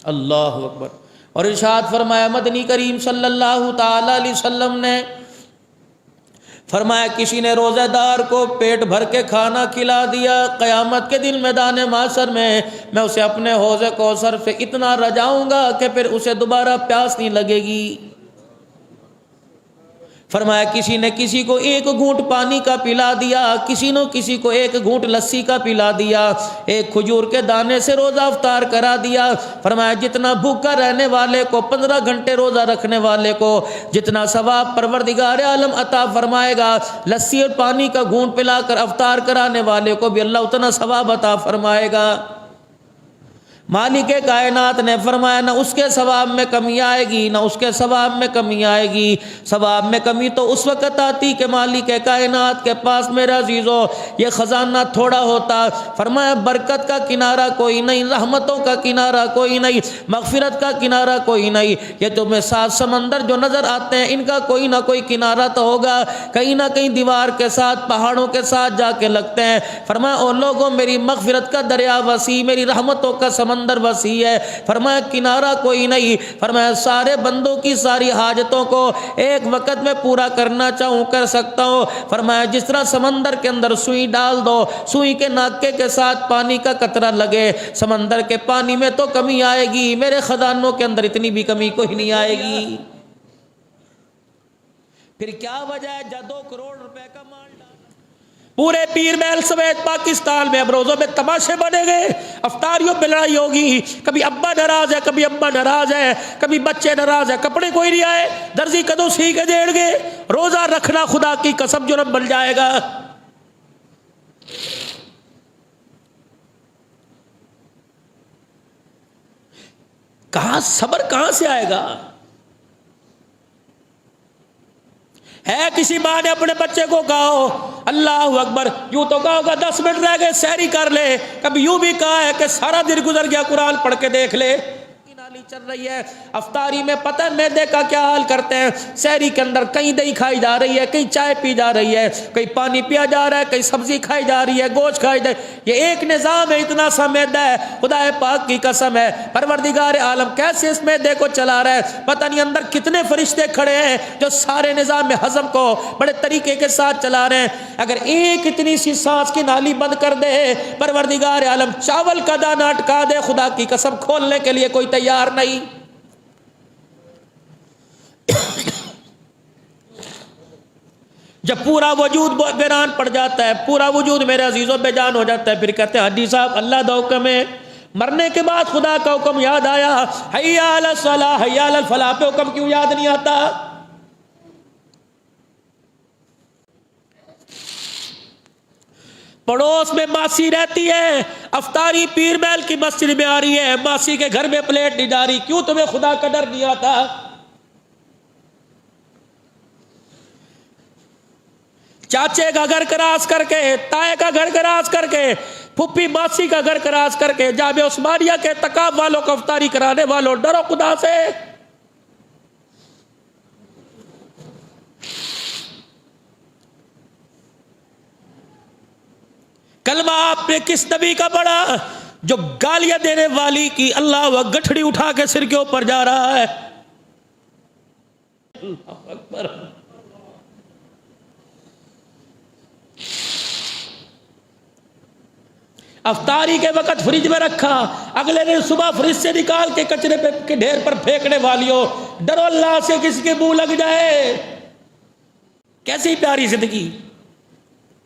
اللہ اکبر۔ اور ارشاد فرمایا مدنی کریم صلی اللہ تعالی علیہ وسلم نے فرمایا کسی نے روزہ دار کو پیٹ بھر کے کھانا کھلا دیا، قیامت کے دن میدان محشر میں اسے اپنے حوض کوثر سے اتنا رجاؤں گا کہ پھر اسے دوبارہ پیاس نہیں لگے گی۔ فرمایا کسی نے کسی کو ایک گھونٹ پانی کا پلا دیا، کسی کو ایک گھونٹ لسی کا پلا دیا، ایک کھجور کے دانے سے روزہ افطار کرا دیا۔ فرمایا جتنا بھوکا رہنے والے کو 15 گھنٹے روزہ رکھنے والے کو جتنا ثواب پروردگار عالم عطا فرمائے گا، لسی اور پانی کا گھونٹ پلا کر افطار کرانے والے کو بھی اللہ اتنا ثواب عطا فرمائے گا۔ مالک کائنات نے فرمایا نہ اس کے ثواب میں کمی آئے گی، نہ اس کے ثواب میں کمی آئے گی۔ ثواب میں کمی تو اس وقت آتی کہ مالک کائنات کے پاس میرا عزیزو یہ خزانہ تھوڑا ہوتا۔ فرمایا برکت کا کنارہ کوئی نہیں، رحمتوں کا کنارہ کوئی نہیں، مغفرت کا کنارہ کوئی نہیں۔ یہ تمہیں 7 سمندر جو نظر آتے ہیں ان کا کوئی نہ کوئی کنارہ تو ہوگا، کہیں نہ کہیں دیوار کے ساتھ پہاڑوں کے ساتھ جا کے لگتے ہیں۔ فرمایا او لوگوں میری مغفرت کا دریا وسیع، میری رحمتوں کا سمندر وسیع ہے۔ فرمایا کنارہ کوئی نہیں۔ فرمایا سارے بندوں کی ساری حاجتوں کو ایک وقت میں پورا کرنا چاہوں کر سکتا ہوں۔ فرمایا جس طرح سمندر کے اندر سوئی ڈال دو، سوئی کے ناکے کے ساتھ پانی کا قطرہ لگے، سمندر کے پانی میں تو کمی آئے گی، میرے خزانوں کے اندر اتنی بھی کمی کوئی نہیں آئے گی۔ پھر کیا وجہ ہے 2 کروڑ روپے کا مال ڈالا؟ پورے پیر محل سمیت پاکستان میں اب روزوں میں تماشے بنے گئے، افطاریوں میں لڑائی ہوگی، کبھی ابا ناراض ہے، کبھی اماں ناراض ہے، کبھی بچے ناراض ہے، کپڑے کوئی نہیں آئے، درزی کدو سی کے دیں گے، روزہ رکھنا خدا کی قسم جرم بن جائے گا۔ کہاں صبر کہاں سے آئے گا؟ ہے کسی ماں نے اپنے بچے کو کہا ہو اللہ اکبر، یوں تو کہا ہوگا 10 منٹ رہ گئے سحری کر لے، کبھی یوں بھی کہا ہے کہ سارا دن گزر گیا قرآن پڑھ کے دیکھ لے۔ نالی چل رہی ہے افطاری میں، پتہ ہے میدے کا کیا حال کرتے ہیں، سحری کے اندر کہیں دہی کھائی جا رہی ہے، کہیں چائے پی جا رہی ہے، کہیں پانی پیا جا رہا ہے، کہیں سبزی کھائی جا رہی ہے، گوشت کھائی جا رہی ہے، یہ ایک نظام ہے، اتنا سا میدہ ہے، خدا پاک کی قسم ہے پروردگار عالم کیسے اس میدے کو چلا رہا ہے، پتہ نہیں اندر کتنے فرشتے کھڑے ہیں جو سارے نظام ہضم کو بڑے طریقے کے ساتھ چلا رہے ہیں۔ اگر ایک اتنی سی سانس کی نالی بند کر دے پروردگار عالم، چاول کا دانہ اٹکا دے، خدا کی قسم کھولنے کے لیے کوئی تیار نہیں۔ جب پورا وجود ویران پڑ جاتا ہے، پورا وجود میرے عزیزوں بے جان ہو جاتا ہے، پھر کہتے ہیں حاجی صاحب اللہ دا حکم ہے، مرنے کے بعد خدا کا حکم یاد آیا، حی علی الصلاۃ حی علی الفلاح پہ حکم کیوں یاد نہیں آتا؟ پڑوس میں ماسی رہتی ہے، افطاری پیر محل کی مسجد میں آ رہی ہے، ماسی کے گھر میں پلیٹ نہیں جا رہی، کیوں تمہیں خدا کا ڈر نہیں آتا؟ چاچے کا گھر کراس کر کے، تائے کا گھر کراس کر کے، پھپھی ماسی کا گھر کراس کر کے، جامعہ عثمانیہ کے تقاب والوں کو افطاری کرانے والوں، ڈرو خدا سے۔ کلمہ آپ نے کس نبی کا پڑھا جو گالیاں دینے والی کی اللہ وہ گٹھڑی اٹھا کے سر کے اوپر جا رہا ہے؟ اللہ اکبر۔ افطاری کے وقت فریج میں رکھا، اگلے دن صبح فریج سے نکال کے کچرے کے ڈھیر پر پھینکنے والیوں، ڈرو اللہ سے کسی کے منہ لگ جائے۔ کیسی پیاری زندگی،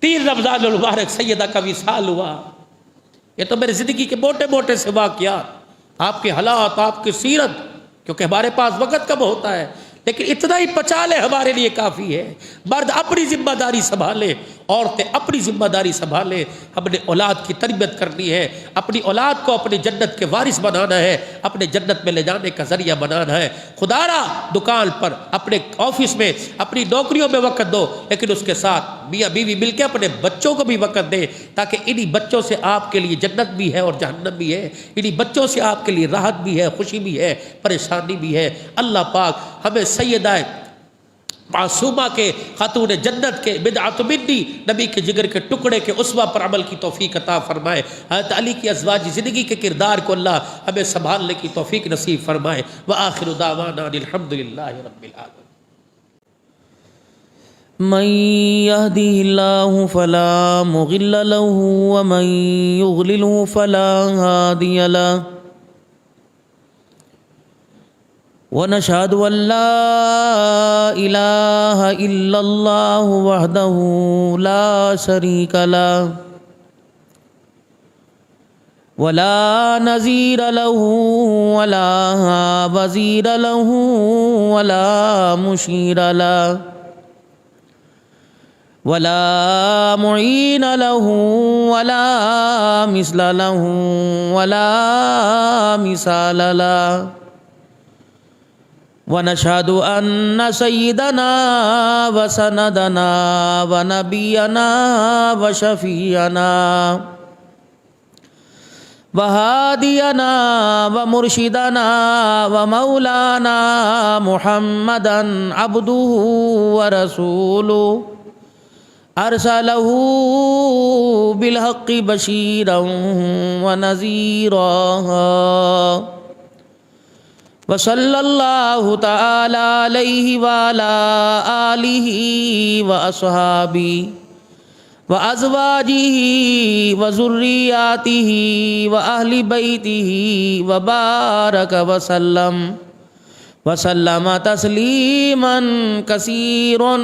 3 رمضان المبارک سیدہ کا وصال ہوا۔ یہ تو میری زندگی کے موٹے موٹے سے واقعات، آپ کے حالات، آپ کی سیرت، کیونکہ ہمارے پاس وقت کم ہوتا ہے، لیکن اتنا ہی پچا لے ہمارے لیے کافی ہے۔ مرد اپنی ذمہ داری سنبھالے، عورتیں اپنی ذمہ داری سنبھالے، اپنے اولاد کی تربیت کرنی ہے، اپنی اولاد کو اپنی جنت کے وارث بنانا ہے، اپنے جنت میں لے جانے کا ذریعہ بنانا ہے۔ خدا را دکان پر، اپنے آفس میں، اپنی نوکریوں میں وقت دو، لیکن اس کے ساتھ میاں بیوی مل کے اپنے بچوں کو بھی وقت دے، تاکہ انہی بچوں سے آپ کے لیے جنت بھی ہے اور جہنم بھی ہے، انہی بچوں سے آپ کے لیے راحت بھی ہے، خوشی بھی ہے، پریشانی بھی ہے۔ اللہ پاک ہمیں سیدہ معصومہ کے، خاتون جنت کے، بدعت منی، نبی کے جگر کے ٹکڑے کے اسوہ پر عمل کی توفیق عطا فرمائے۔ حضرت علی کی ازواجی زندگی کے کردار کو اللہ ہمیں سنبھالنے کی توفیق نصیب فرمائے۔ وآخر دعوانا الحمدللہ رب العالمین۔ من يهده الله فلا مضل له ومن يضلل فلا هادي له، ونشهد أن لا إله إلا الله وحده لا شريك له ولا نظير له ولا وزير له ولا مشير له ولا معين له ولا مثل له ولا مثال له، ونشهد أن سيدنا وسندنا ونبينا وشفيعنا وهادينا ومرشدنا ومولانا محمدا عبده ورسوله أرسله بالحق بشيرا ونذيرا، وصلى الله تعالى عليه وعلى آله وأصحابه وأزواجه وذرياته وأهل بيته وبارك وسلم تسليما كثيرا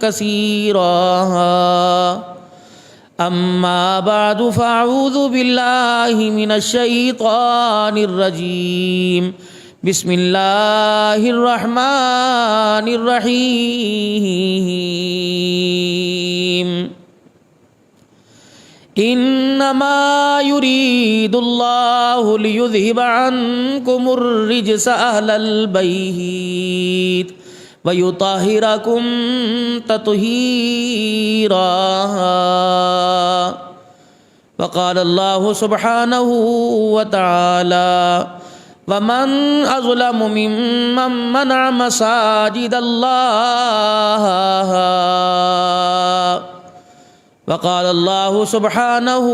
كثيرا، أما بعد فأعوذ بالله من الشيطان الرجيم، بسم الله الرحمن الرحيم، إنما يريد الله ليذهب عنكم الرجس أهل البيت ويطهركم تطهيرا، وقال الله سبحانه وتعالى ومن أظلم ممن منع مساجد الله، وقال الله سبحانه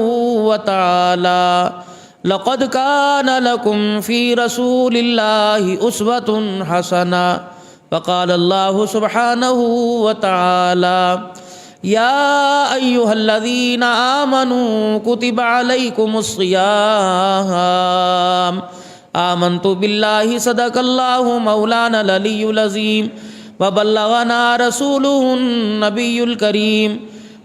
وتعالى لقد كان لكم في رسول الله أسوة حسنة، وقال الله سبحانه وتعالى يا أيها الذين آمنوا كتب عليكم الصيام آمنت بالله صدق الله مولانا العلي العظيم وبلغنا رسوله النبي الكريم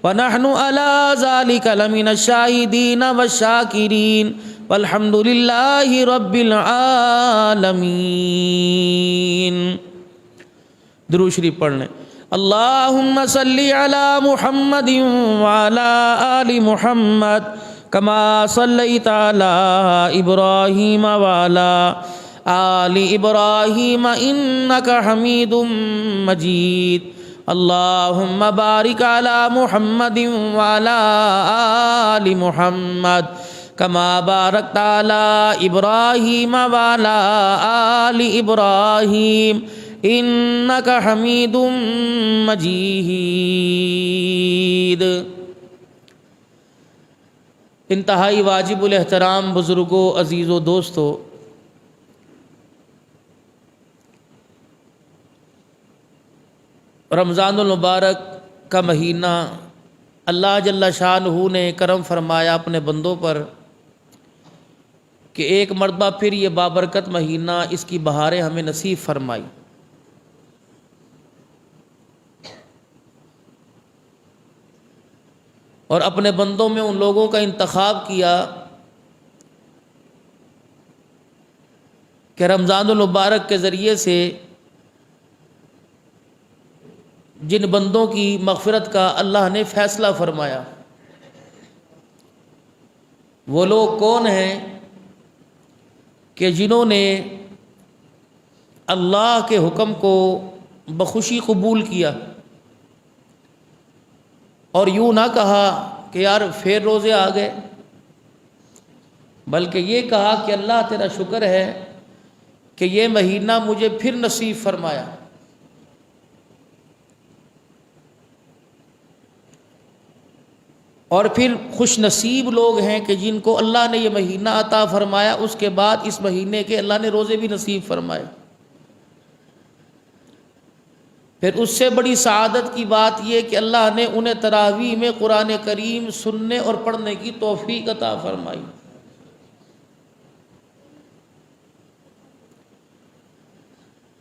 ونحن على ذلك لمن الشاهدين والشاكرين والحمد لله رب العالمين۔ درود شریف پڑھ لیں۔ اللہم صلی علی محمد وعلی آل محمد کما صلیت علی ابراہیم وعلی آل ابراہیم انک حمید مجید۔ اللہم بارک علی محمد وعلی آل محمد کما بارکت علی ابراہیم وعلی آل ابراہیم انک حمید مجید۔ انتہائی واجب الاحترام بزرگوں، عزیزوں، دوستوں، رمضان المبارک کا مہینہ اللہ جل شانہ نے کرم فرمایا اپنے بندوں پر کہ ایک مرتبہ پھر یہ بابرکت مہینہ، اس کی بہاریں ہمیں نصیب فرمائی۔ اور اپنے بندوں میں ان لوگوں کا انتخاب کیا کہ رمضان المبارک کے ذریعے سے جن بندوں کی مغفرت کا اللہ نے فیصلہ فرمایا، وہ لوگ کون ہیں کہ جنہوں نے اللہ کے حکم کو بخوشی قبول کیا اور یوں نہ کہا کہ یار پھر روزے آ گئے، بلکہ یہ کہا کہ اللہ تیرا شکر ہے کہ یہ مہینہ مجھے پھر نصیب فرمایا۔ اور پھر خوش نصیب لوگ ہیں کہ جن کو اللہ نے یہ مہینہ عطا فرمایا، اس کے بعد اس مہینے کے اللہ نے روزے بھی نصیب فرمائے۔ پھر اس سے بڑی سعادت کی بات یہ کہ اللہ نے انہیں تراویح میں قرآن کریم سننے اور پڑھنے کی توفیق عطا فرمائی۔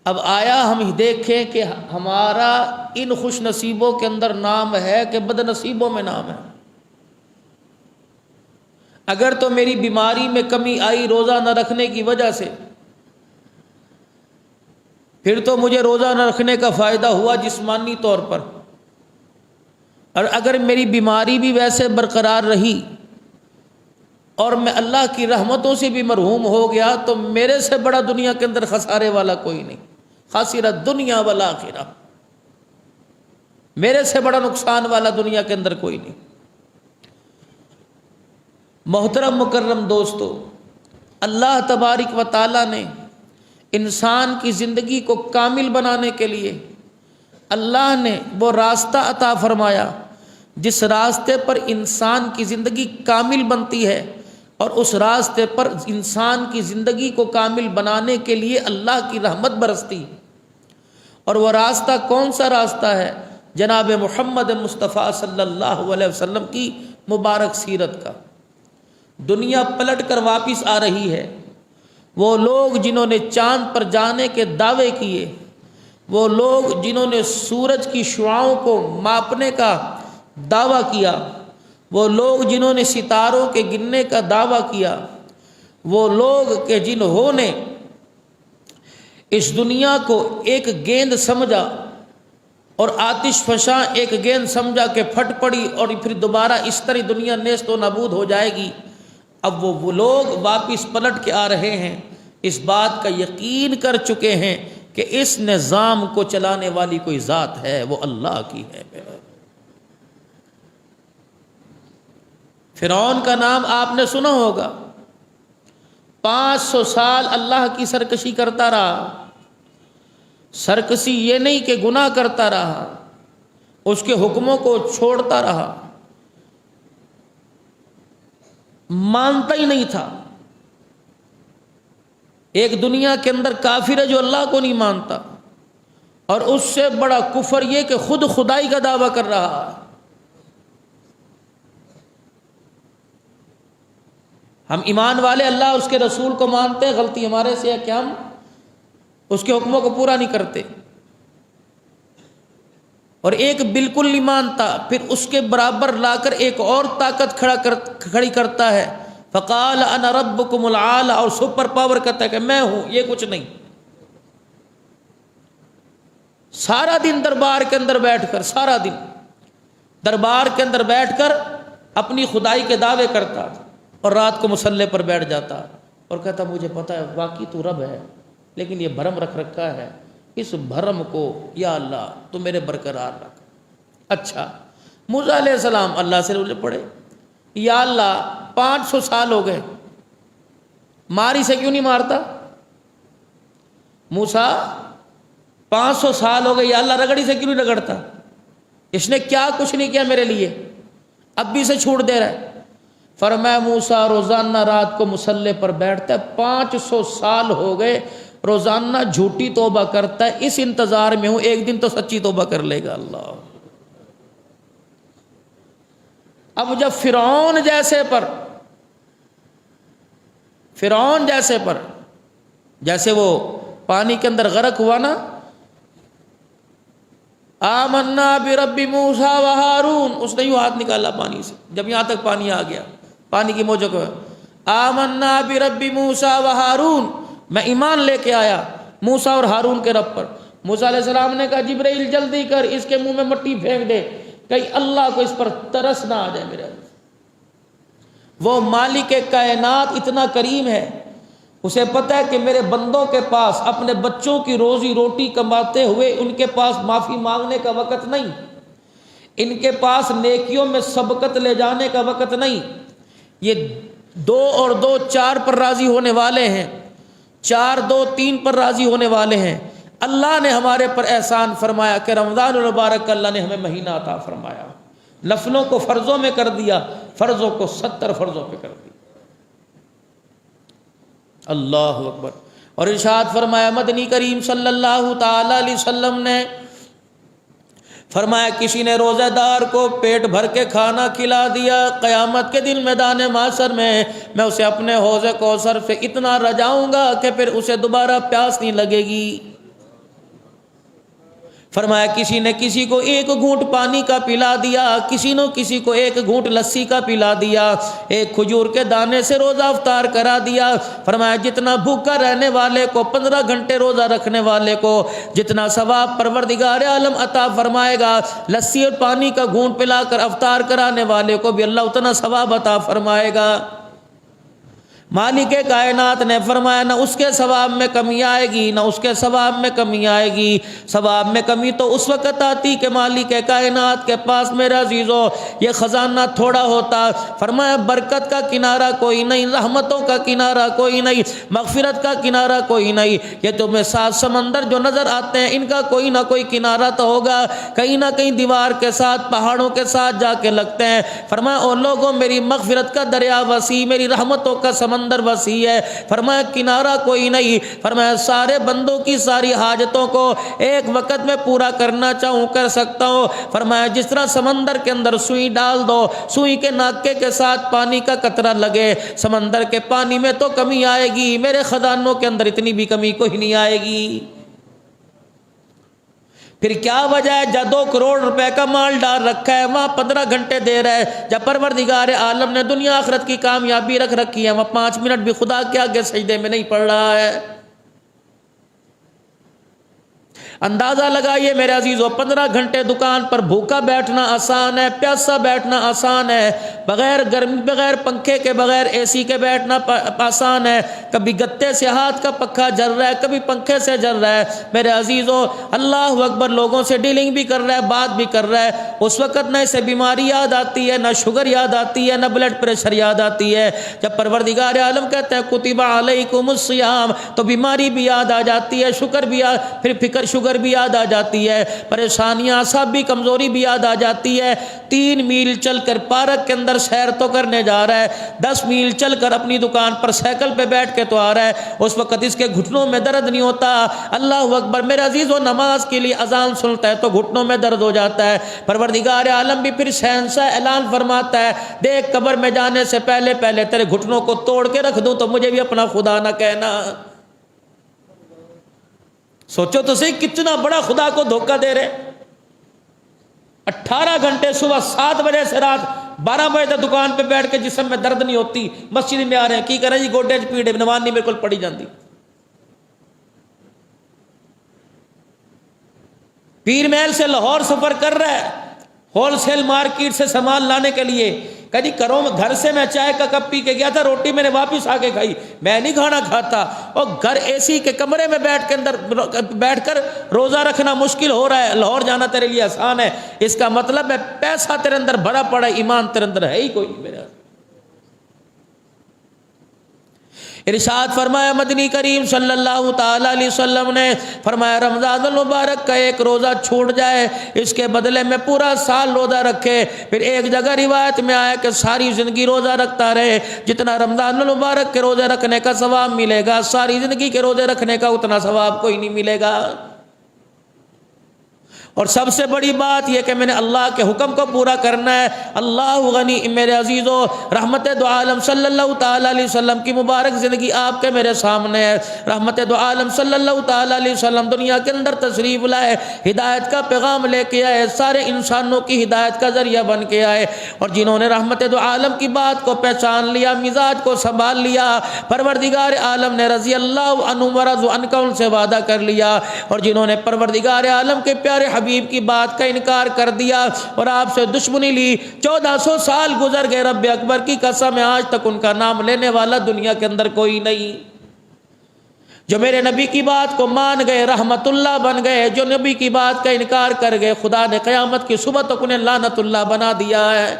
اب آیا ہم دیکھیں کہ ہمارا ان خوش نصیبوں کے اندر نام ہے کہ بد نصیبوں میں نام ہے؟ اگر تو میری بیماری میں کمی آئی روزہ نہ رکھنے کی وجہ سے، پھر تو مجھے روزہ نہ رکھنے کا فائدہ ہوا جسمانی طور پر، اور اگر میری بیماری بھی ویسے برقرار رہی اور میں اللہ کی رحمتوں سے بھی مرحوم ہو گیا، تو میرے سے بڑا دنیا کے اندر خسارے والا کوئی نہیں۔ خاسرۃ دنیا والآخرہ، میرے سے بڑا نقصان والا دنیا کے اندر کوئی نہیں۔ محترم مکرم دوستو، اللہ تبارک و تعالیٰ نے انسان کی زندگی کو کامل بنانے کے لیے اللہ نے وہ راستہ عطا فرمایا جس راستے پر انسان کی زندگی کامل بنتی ہے، اور اس راستے پر انسان کی زندگی کو کامل بنانے کے لیے اللہ کی رحمت برستی۔ اور وہ راستہ کون سا راستہ ہے؟ جناب محمد مصطفیٰ صلی اللہ علیہ وسلم کی مبارک سیرت کا۔ دنیا پلٹ کر واپس آ رہی ہے۔ وہ لوگ جنہوں نے چاند پر جانے کے دعوے کیے، وہ لوگ جنہوں نے سورج کی شعاؤں کو ماپنے کا دعویٰ کیا، وہ لوگ جنہوں نے ستاروں کے گننے کا دعویٰ کیا، وہ لوگ کہ جنہوں نے اس دنیا کو ایک گیند سمجھا اور آتش فشاں ایک گیند سمجھا کہ پھٹ پڑی اور پھر دوبارہ اس طرح دنیا نیست و نابود ہو جائے گی، اب وہ لوگ واپس پلٹ کے آ رہے ہیں، اس بات کا یقین کر چکے ہیں کہ اس نظام کو چلانے والی کوئی ذات ہے، وہ اللہ کی ہے۔ فرعون کا نام آپ نے سنا ہوگا، 500 سال اللہ کی سرکشی کرتا رہا۔ سرکشی یہ نہیں کہ گناہ کرتا رہا، اس کے حکموں کو چھوڑتا رہا، مانتا ہی نہیں تھا۔ ایک دنیا کے اندر کافر ہے جو اللہ کو نہیں مانتا، اور اس سے بڑا کفر یہ کہ خود خدائی کا دعویٰ کر رہا ہے۔ ہم ایمان والے اللہ اس کے رسول کو مانتے ہیں، غلطی ہمارے سے ہے کہ ہم اس کے حکموں کو پورا نہیں کرتے۔ اور ایک بالکل نہیں مانتا، پھر اس کے برابر لا کر ایک اور طاقت کھڑی کرتا ہے، فقال انا ربکم العالی، اور سپر پاور کہتا ہے کہ میں ہوں، یہ کچھ نہیں۔ سارا دن دربار کے اندر بیٹھ کر، سارا دن دربار کے اندر بیٹھ کر اپنی خدائی کے دعوے کرتا، اور رات کو مصلے پر بیٹھ جاتا اور کہتا مجھے پتہ ہے واقعی تو رب ہے، لیکن یہ بھرم رکھ رکھا ہے، اس بھرم کو یا اللہ تو میرے برقرار رکھ۔ اچھا، موسیٰ علیہ السلام اللہ سے روزے پڑے، یا اللہ 500 سال ہو گئے، ماری سے کیوں نہیں مارتا؟ موسیٰ 500 سال ہو گئے، یا اللہ رگڑی سے کیوں نہیں رگڑتا؟ اس نے کیا کچھ نہیں کیا میرے لیے، اب بھی اسے چھوڑ دے رہا ہے۔ فرمایا موسیٰ روزانہ رات کو مصلے پر بیٹھتا ہے، 500 سال ہو گئے، روزانہ جھوٹی توبہ کرتا ہے، اس انتظار میں ہوں ایک دن تو سچی توبہ کر لے گا اللہ۔ اب جب فرعون جیسے پر جیسے وہ پانی کے اندر غرق ہوا نا، آمنا برب موسیٰ و ہارون، اس نے یوں ہاتھ نکالا پانی سے، جب یہاں تک پانی آ گیا، پانی کی موجوں کو، آمنا برب موسیٰ و ہارون، میں ایمان لے کے آیا موسیٰ اور ہارون کے رب پر۔ موسیٰ علیہ السلام نے کہا جبرائیل جلدی کر، اس کے منہ میں مٹی پھینک دے، کہیں اللہ کو اس پر ترس نہ آ جائے میرے۔ وہ مالک کائنات اتنا کریم ہے، اسے پتہ ہے کہ میرے بندوں کے پاس اپنے بچوں کی روزی روٹی کماتے ہوئے ان کے پاس معافی مانگنے کا وقت نہیں، ان کے پاس نیکیوں میں سبقت لے جانے کا وقت نہیں۔ یہ 2 اور 2 4 پر راضی ہونے والے ہیں، 4 2 3 پر راضی ہونے والے ہیں۔ اللہ نے ہمارے پر احسان فرمایا کہ رمضان المبارک اللہ نے ہمیں مہینہ عطا فرمایا، نفلوں کو فرضوں میں کر دیا، فرضوں کو 70 فرضوں پہ کر دیا۔ اللہ اکبر۔ اور ارشاد فرمایا مدنی کریم صلی اللہ تعالی علیہ وسلم نے فرمایا کسی نے روزہ دار کو پیٹ بھر کے کھانا کھلا دیا، قیامت کے دن میدان محشر میں اسے اپنے حوض کوثر سے اتنا رجاؤں گا کہ پھر اسے دوبارہ پیاس نہیں لگے گی۔ فرمایا کسی نے کسی کو ایک گھونٹ پانی کا پلا دیا، کسی نے کسی کو ایک گھونٹ لسی کا پلا دیا، ایک کھجور کے دانے سے روزہ افطار کرا دیا۔ فرمایا جتنا بھوکا رہنے والے کو 15 گھنٹے روزہ رکھنے والے کو جتنا ثواب پروردگار عالم عطا فرمائے گا، لسی اور پانی کا گھونٹ پلا کر افطار کرانے والے کو بھی اللہ اتنا ثواب عطا فرمائے گا۔ مالک کائنات نے فرمایا نہ اس کے ثواب میں کمی آئے گی، نہ اس کے ثواب میں کمی آئے گی۔ ثواب میں کمی تو اس وقت آتی کہ مالک کائنات کے پاس میرے عزیزو یہ خزانہ تھوڑا ہوتا۔ فرمایا برکت کا کنارہ کوئی نہیں، رحمتوں کا کنارہ کوئی نہیں، مغفرت کا کنارہ کوئی نہیں۔ یہ تمہیں 7 سمندر جو نظر آتے ہیں ان کا کوئی نہ کوئی کنارہ تو ہوگا، کہیں نہ کہیں دیوار کے ساتھ پہاڑوں کے ساتھ جا کے لگتے ہیں۔ فرمایا او لوگوں میری مغفرت کا دریا وسیع، میری رحمتوں کا سمندر وسیع ہے۔ فرمایا کنارہ کوئی نہیں۔ فرمایا سارے بندوں کی ساری حاجتوں کو ایک وقت میں پورا کرنا چاہوں کر سکتا ہوں۔ فرمایا جس طرح سمندر کے اندر سوئی ڈال دو، سوئی کے ناکے کے ساتھ پانی کا قطرہ لگے، سمندر کے پانی میں تو کمی آئے گی، میرے خزانوں کے اندر اتنی بھی کمی کوئی نہیں آئے گی۔ پھر کیا وجہ ہے جب 2 کروڑ روپے کا مال ڈال رکھا ہے وہاں 15 گھنٹے دے رہا ہے، جب پروردگار عالم نے دنیا آخرت کی کامیابی رکھ رکھی ہے وہاں 5 منٹ بھی خدا کے آگے سجدے میں نہیں پڑ رہا ہے؟ اندازہ لگائیے میرے عزیزو، 15 گھنٹے دکان پر بھوکا بیٹھنا آسان ہے، پیاسا بیٹھنا آسان ہے، بغیر گرمی، بغیر پنکھے کے، بغیر اے سی کے بیٹھنا آسان ہے۔ کبھی گتے سے ہاتھ کا پکھا جل رہا ہے، کبھی پنکھے سے جل رہا ہے۔ میرے عزیزو اللہ اکبر، لوگوں سے ڈیلنگ بھی کر رہا ہے، بات بھی کر رہا ہے، اس وقت نہ اسے بیماری یاد آتی ہے، نہ شوگر یاد آتی ہے، نہ بلڈ پریشر یاد آتی ہے۔ جب پروردگار عالم کہتے ہیں کتب علیکم الصیام تو بیماری بھی یاد آ جاتی ہے، شکر بھی پھر فکر شکر بھی یاد آ جاتی ہے، پریشانیاں سب بھی، کمزوری بھی یاد آ جاتی ہے۔ 3 میل چل کر پارک کے اندر سیر تو کرنے جا رہا ہے، 10 میل چل کر اپنی دکان پر سائیکل پہ بیٹھ کے تو آ رہا ہے، اس وقت اس کے گھٹنوں میں درد نہیں ہوتا۔ اللہ اکبر میرے عزیزو، نماز کے لیے اذان سنتا ہے تو گھٹنوں میں درد ہو جاتا ہے۔ پروردگار عالم بھی پھر شہنشاہ اعلان فرماتا ہے دیکھ قبر میں جانے سے پہلے پہلے تیرے گھٹنوں کو توڑ کے رکھ دوں تو مجھے بھی اپنا خدا نہ کہنا۔ سوچو تو صحیح کتنا بڑا خدا کو دھوکہ دے رہے۔ 18 گھنٹے صبح 7 بجے سے رات 12 بجے تک دکان پہ بیٹھ کے جسم میں درد نہیں ہوتی، مسجد میں آ رہے ہیں کی کریں جی گوڈے پیڑے نماز نہیں بالکل پڑھی جاندی۔ پیر محل سے لاہور سفر کر رہا ہے ہول سیل مارکیٹ سے سامان لانے کے لیے، کہ جی گھر سے میں چائے کا کپ پی کے گیا تھا، روٹی میں نے واپس آ کے کھائی، میں نہیں کھانا کھاتا، اور گھر اے سی کے کمرے میں بیٹھ کر روزہ رکھنا مشکل ہو رہا ہے، لاہور جانا تیرے لیے آسان ہے۔ اس کا مطلب ہے پیسہ تیرے اندر بھرا پڑا ہے، ایمان تیرے اندر ہے ہی کوئی نہیں۔ میرا ارشاد فرمایا مدنی کریم صلی اللہ تعالی علیہ وسلم نے فرمایا رمضان المبارک کا ایک روزہ چھوٹ جائے اس کے بدلے میں پورا سال روزہ رکھے۔ پھر ایک جگہ روایت میں آیا کہ ساری زندگی روزہ رکھتا رہے، جتنا رمضان المبارک کے روزے رکھنے کا ثواب ملے گا ساری زندگی کے روزے رکھنے کا اتنا ثواب کوئی نہیں ملے گا۔ اور سب سے بڑی بات یہ کہ میں نے اللہ کے حکم کو پورا کرنا ہے۔ اللہ غنی میرے عزیزو، رحمت دو عالم صلی اللہ تعالی علیہ وسلم کی مبارک زندگی آپ کے میرے سامنے ہے۔ رحمت دو عالم صلی اللہ تعالی علیہ وسلم دنیا کے اندر تشریف لائے، ہدایت کا پیغام لے کے آئے، سارے انسانوں کی ہدایت کا ذریعہ بن کے آئے، اور جنہوں نے رحمت دو عالم کی بات کو پہچان لیا، مزاج کو سنبھال لیا، پروردگار عالم نے رضی اللہ عنہ ورضوا عنہ ان سے وعدہ کر لیا، اور جنہوں نے پروردگار عالم کے پیارے حبیب کی بات کا انکار کر دیا اور آپ سے دشمنی لی، 1400 سال گزر گئے، رب اکبر کی قسم ہے آج تک ان کا نام لینے والا دنیا کے اندر کوئی نہیں۔ جو میرے نبی کی بات کو مان گئے رحمت اللہ بن گئے، جو نبی کی بات کا انکار کر گئے خدا نے قیامت کی صبح تک انہیں لعنت اللہ بنا دیا ہے۔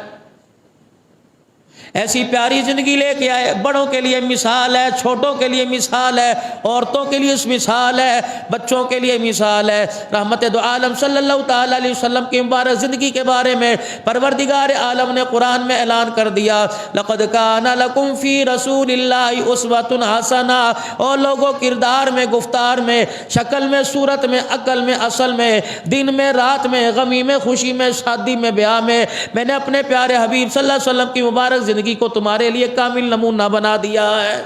ایسی پیاری زندگی لے کے آئے. بڑوں کے لیے مثال ہے, چھوٹوں کے لیے مثال ہے, عورتوں کے لیے مثال ہے, بچوں کے لیے مثال ہے. رحمت دو عالم صلی اللہ تعالی علیہ وسلم کی مبارک زندگی کے بارے میں پروردگار عالم نے قرآن میں اعلان کر دیا, لقد کان لکم فی رسول اللہ اسوۃ حسنہ. اور لوگوں کردار میں, گفتار میں, شکل میں, صورت میں, عقل میں, اصل میں, دن میں, رات میں, غمی میں, خوشی میں, شادی میں, بیاہ میں نے اپنے پیارے حبیب صلی اللہ علیہ وسلم کی مبارک زندگی کو تمہارے لیے کامل نمونہ بنا دیا ہے.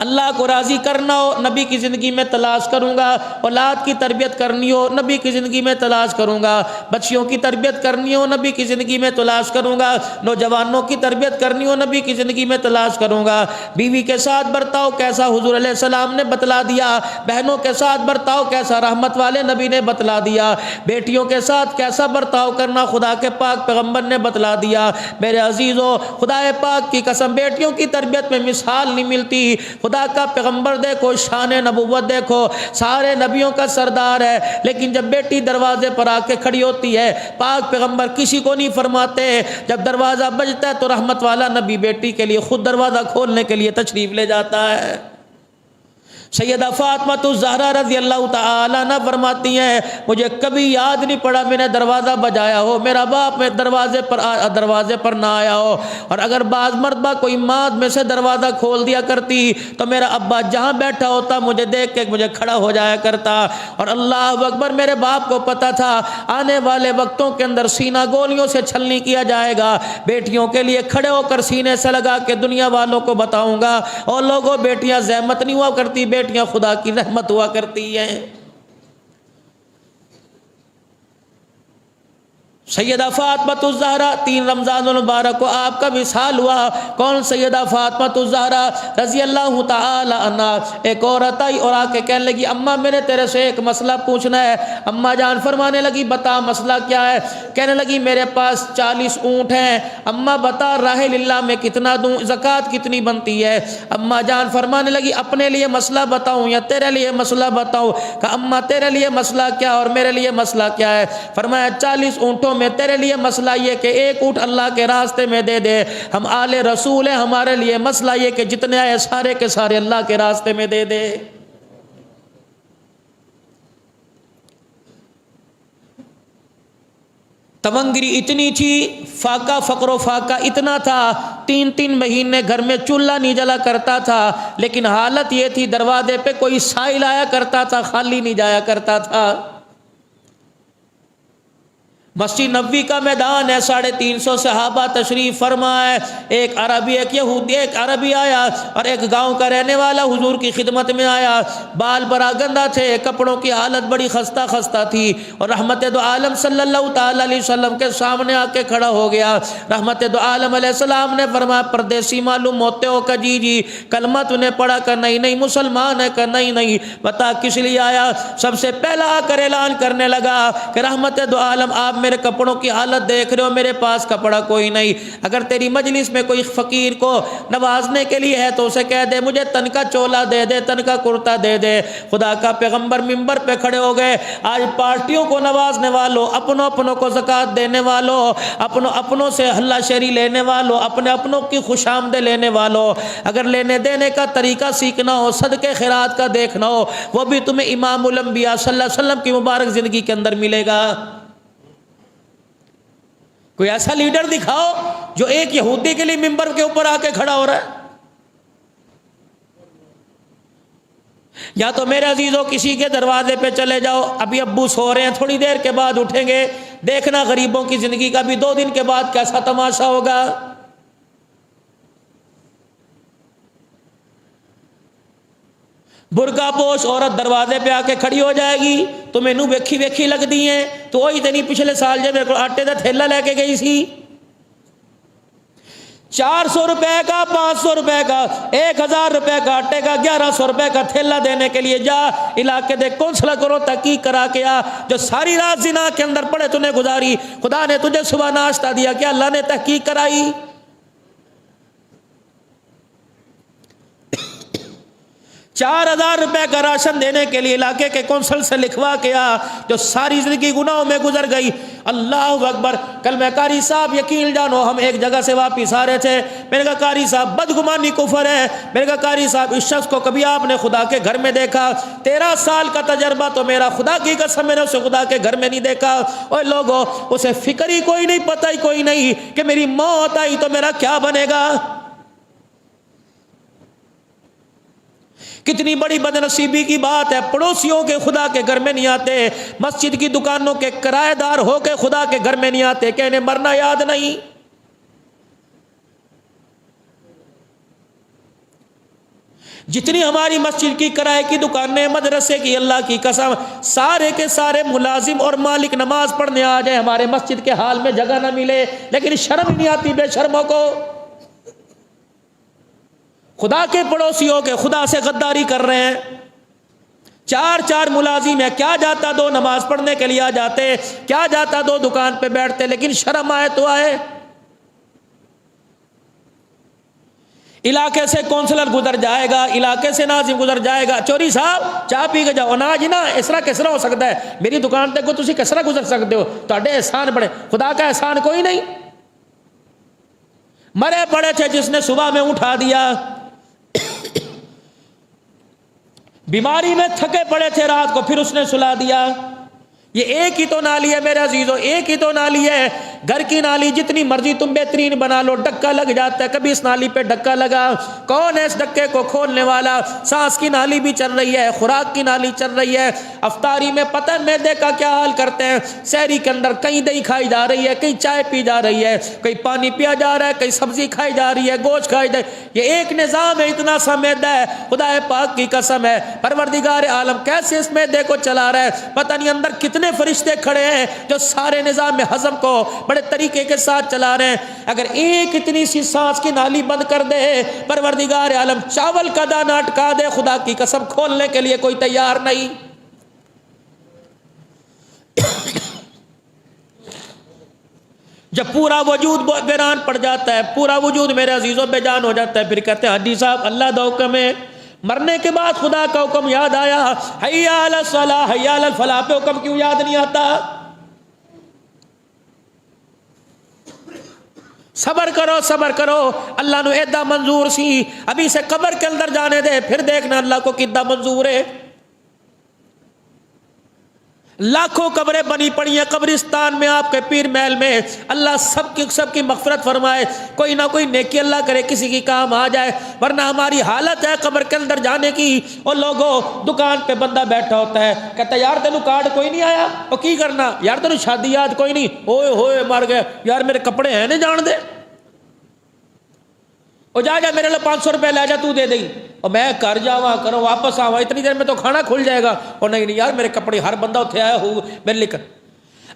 اللہ کو راضی کرنا ہو نبی کی زندگی میں تلاش کروں گا, اولاد کی تربیت کرنی ہو نبی کی زندگی میں تلاش کروں گا, بچیوں کی تربیت کرنی ہو نبی کی زندگی میں تلاش کروں گا, نوجوانوں کی تربیت کرنی ہو نبی کی زندگی میں تلاش کروں گا. بیوی کے ساتھ برتاؤ کیسا حضور علیہ السلام نے بتلا دیا, بہنوں کے ساتھ برتاؤ کیسا رحمت والے نبی نے بتلا دیا, بیٹیوں کے ساتھ کیسا برتاؤ کرنا خدا کے پاک پیغمبر نے بتلا دیا. میرے عزیزو, خدا پاک کی قسم بیٹیوں کی تربیت میں مثال نہیں ملتی. خدا کا پیغمبر دیکھو, شان نبوت دیکھو, سارے نبیوں کا سردار ہے, لیکن جب بیٹی دروازے پر آ کے کھڑی ہوتی ہے, پاک پیغمبر کسی کو نہیں فرماتے. جب دروازہ بجتا ہے تو رحمت والا نبی بیٹی کے لیے خود دروازہ کھولنے کے لیے تشریف لے جاتا ہے. سیدہ فاطمہ الزہرا رضی اللہ تعالی عنہ فرماتی ہیں, مجھے کبھی یاد نہیں پڑا میں نے دروازہ بجایا ہو, میرا باپ میں دروازے پر نہ آیا ہو, اور اگر بعض مرتبہ کوئی ماں میں سے دروازہ کھول دیا کرتی تو میرا ابا جہاں بیٹھا ہوتا مجھے دیکھ کے مجھے کھڑا ہو جایا کرتا. اور اللہ اکبر, میرے باپ کو پتا تھا آنے والے وقتوں کے اندر سینہ گولیوں سے چھلنی کیا جائے گا. بیٹیوں کے لیے کھڑے ہو کر سینے سے لگا کے دنیا والوں کو بتاؤں گا, اور لوگوں بیٹیاں زحمت نہیں ہوا کرتی, بیٹیاں خدا کی رحمت ہوا کرتی ہیں. سیدہ فاطمہ الزہرا 3 رمضان المبارک کو آپ کا وصال ہوا. کون؟ سیدہ فاطمہ الزہرا رضی اللہ تعالی عنہا. ایک عورت آئی اور آ کے کہنے لگی, اماں میں نے تیرے سے ایک مسئلہ پوچھنا ہے. اماں جان فرمانے لگی, بتا مسئلہ کیا ہے. کہنے لگی, میرے پاس 40 اونٹ ہیں, اماں بتا راہ اللہ میں کتنا دوں, زکوٰۃ کتنی بنتی ہے. اماں جان فرمانے لگی, اپنے لیے مسئلہ بتاؤں یا تیرے لیے مسئلہ بتاؤں. کہا, اماں تیرے لیے مسئلہ کیا اور میرے لیے مسئلہ کیا ہے. فرمایا, 40 اونٹوں میں تیرے لیے مسئلہ یہ کہ 1 اونٹ اللہ کے راستے میں دے دے, ہم آل رسول ہیں, ہمارے لیے مسئلہ یہ کہ جتنے آئے سارے کے سارے اللہ کے راستے میں دے دے. تونگری اتنی تھی, فاقہ فقر و فاقہ اتنا تھا, 3 مہینے گھر میں چولہا نہیں جلا کرتا تھا, لیکن حالت یہ تھی دروازے پہ کوئی سائل آیا کرتا تھا, خالی نہیں جایا کرتا تھا. مسجد نبوی کا میدان ہے, 350 صحابہ تشریف فرما ہے. ایک عربی آیا اور ایک گاؤں کا رہنے والا حضور کی خدمت میں آیا. بال برا گندہ تھے, کپڑوں کی حالت بڑی خستہ تھی, اور رحمت دو عالم صلی اللہ تعالی علیہ وسلم کے سامنے آ کے کھڑا ہو گیا. رحمت دو عالم علیہ السلام نے فرمایا, پردیسی معلوم ہوتے ہو کہ جی کلمہ تو نے پڑھا کہ نہیں مسلمان ہے کہ نہیں, بتا کس لیے آیا. سب سے پہلا آ کر اعلان کرنے لگا کہ رحمت دو عالم, آپ میرے کپڑوں کی حالت دیکھ رہے ہو, میرے پاس کپڑا کوئی نہیں. اگر تیری مجلس میں کوئی فقیر کو نوازنے کے لیے ہے تو اسے کہہ دے مجھے تن کا چولا دے دے, تن کا کرتا دے دے. خدا کا پیغمبر منبر پہ کھڑے ہو گئے. آج پارٹیوں کو نوازنے والوں, اپنوں کو زکوٰۃ دینے والوں, اپنوں سے ہلا شیری لینے والوں, اپنوں کی خوش آمدیں لینے والوں, اگر لینے دینے کا طریقہ سیکھنا ہو, صدقے خیرات کا دیکھنا ہو, وہ بھی تمہیں امام الانبیاء صلی اللہ علیہ وسلم کی مبارک زندگی کے اندر ملے گا. کوئی ایسا لیڈر دکھاؤ جو ایک یہودی کے لیے منبر کے اوپر آ کے کھڑا ہو رہا ہے. یا تو میرے عزیزوں کسی کے دروازے پہ چلے جاؤ, ابھی ابو سو رہے ہیں, تھوڑی دیر کے بعد اٹھیں گے, دیکھنا غریبوں کی زندگی کا بھی 2 دن کے بعد کیسا تماشا ہوگا. برقع پوش عورت دروازے پہ آ کے کھڑی ہو جائے گی تو مینو ویکھی لگ دی ہیں, تو وہی تو نہیں پچھلے سال جب میرے کو آٹے کا تھیلا لے کے گئی سی, 400 روپے کا, 500 روپے کا, 1000 روپے کا آٹے کا, 1100 روپے کا تھیلا دینے کے لیے جا علاقے دے کونسلر کرو تحقیق کرا کے آ. جو ساری رات زنا کے اندر پڑے تو نے گزاری, خدا نے تجھے صبح ناشتہ دیا, کیا اللہ نے تحقیق کرائی؟ 4000 روپے کا راشن دینے کے لیے علاقے کے کونسل سے لکھوا کے آ, جو ساری زندگی گناہوں میں گزر گئی. اللہ اکبر. کل میں قاری صاحب یقین جانو ہم ایک جگہ سے واپس آ رہے تھے. میں نے کہا قاری صاحب بدگمانی کفر ہے. میں نے کہا قاری صاحب اس شخص کو کبھی آپ نے خدا کے گھر میں دیکھا؟ 13 سال کا تجربہ تو میرا خدا کی قسم میں نے اسے خدا کے گھر میں نہیں دیکھا. اور لوگوں اسے فکر ہی کوئی نہیں، پتہ ہی کوئی نہیں کہ میری موت آئی تو میرا کیا بنے گا. کتنی بڑی بدنصیبی کی بات ہے، پڑوسیوں کے خدا کے گھر میں نہیں آتے، مسجد کی دکانوں کے کرایہ دار ہو کے خدا کے گھر میں نہیں آتے کہ انہیں مرنا یاد نہیں. جتنی ہماری مسجد کی کرائے کی دکانیں، مدرسے کی، اللہ کی قسم سارے کے سارے ملازم اور مالک نماز پڑھنے آ جائیں، ہمارے مسجد کے حال میں جگہ نہ ملے، لیکن شرم نہیں آتی بے شرموں کو. خدا کے پڑوسیوں کے خدا سے غداری کر رہے ہیں. 4 ملازم ہیں، کیا جاتا 2 نماز پڑھنے کے لیے آ جاتے، کیا جاتا 2 دکان پہ بیٹھتے، لیکن شرم آئے تو آئے. علاقے سے کونسلر گزر جائے گا، علاقے سے ناظم گزر جائے گا، چوری صاحب چاہ پی کے جاؤ نا جی نا، اس طرح کس طرح ہو سکتا ہے، میری دکان تے کو تسی کس طرح گزر سکتے ہو، تہاڈے احسان بڑے، خدا کا احسان کوئی نہیں. مرے پڑے تھے جس نے صبح میں اٹھا دیا، بیماری میں تھکے پڑے تھے رات کو، پھر اس نے سلا دیا. یہ ایک ہی تو نالی ہے میرے عزیزو، ایک ہی تو نالی ہے. گھر کی نالی جتنی مرضی تم بہترین بنا لو، ڈکا لگ جاتا ہے. کبھی اس نالی پہ ڈکا لگا، کون ہے اس ڈکے کو کھولنے والا؟ سانس کی نالی بھی چل رہی ہے، خوراک کی نالی چل رہی ہے. افطاری میں پتہ میدے کا کیا حال کرتے ہیں. سحری کے اندر کہیں دہی کھائی جا رہی ہے، کہیں چائے پی جا رہی ہے، کہیں پانی پیا جا رہا ہے، کہیں سبزی کھائی جا رہی ہے، گوشت کھائی جا رہی ہے. یہ ایک نظام ہے، اتنا سا میدا ہے. خدا پاک کی قسم ہے، پروردگار عالم کیسے اس میدے کو چلا رہا ہے پتہ نہیں. اندر کتنے فرشتے کھڑے ہیں جو سارے نظام میں ہضم کو بڑے طریقے کے ساتھ چلا رہے ہیں. اگر ایک اتنی سی سانس کی نالی بند کر دے پروردگار عالم، چاول کا دانہ اٹکا دے، خدا کی قسم کھولنے کے لیے کوئی تیار نہیں. جب پورا وجود ویران پڑ جاتا ہے، پورا وجود میرے عزیزوں بے جان ہو جاتا ہے، پھر کہتے ہیں حاجی صاحب اللہ دا حکم ہے. مرنے کے بعد خدا کا حکم یاد آیا، حیا علی الصلاۃ حیا علی الفلاح پہ حکم کیوں یاد نہیں آتا؟ صبر کرو صبر کرو، اللہ نے ایدا منظور سی، ابھی سے قبر کے اندر جانے دے، پھر دیکھنا اللہ کو کتنا منظور ہے. لاکھوں قبریں بنی پڑی ہیں قبرستان میں، آپ کے پیر محل میں. اللہ سب کی مغفرت فرمائے، کوئی نہ کوئی نیکی اللہ کرے کسی کی کام آ جائے. ورنہ ہماری حالت ہے قبر کے اندر جانے کی. اور لوگوں دکان پہ بندہ بیٹھا ہوتا ہے، کہتا ہے یار تینوں کارڈ کوئی نہیں آیا، اور کی کرنا یار تینوں شادی یاد کوئی نہیں، اوئے ہوئے مر گئے یار، میرے کپڑے ہیں نہیں جان دے، اور جا میرے لیے 500 روپے لے جا تو دے دیں، اور میں گھر جاواں کرو واپس آواں، اتنی دیر میں تو کھانا کھل جائے گا. اور نہیں یار میرے کپڑے، ہر بندہ اتنے آیا ہو میرے لے کر.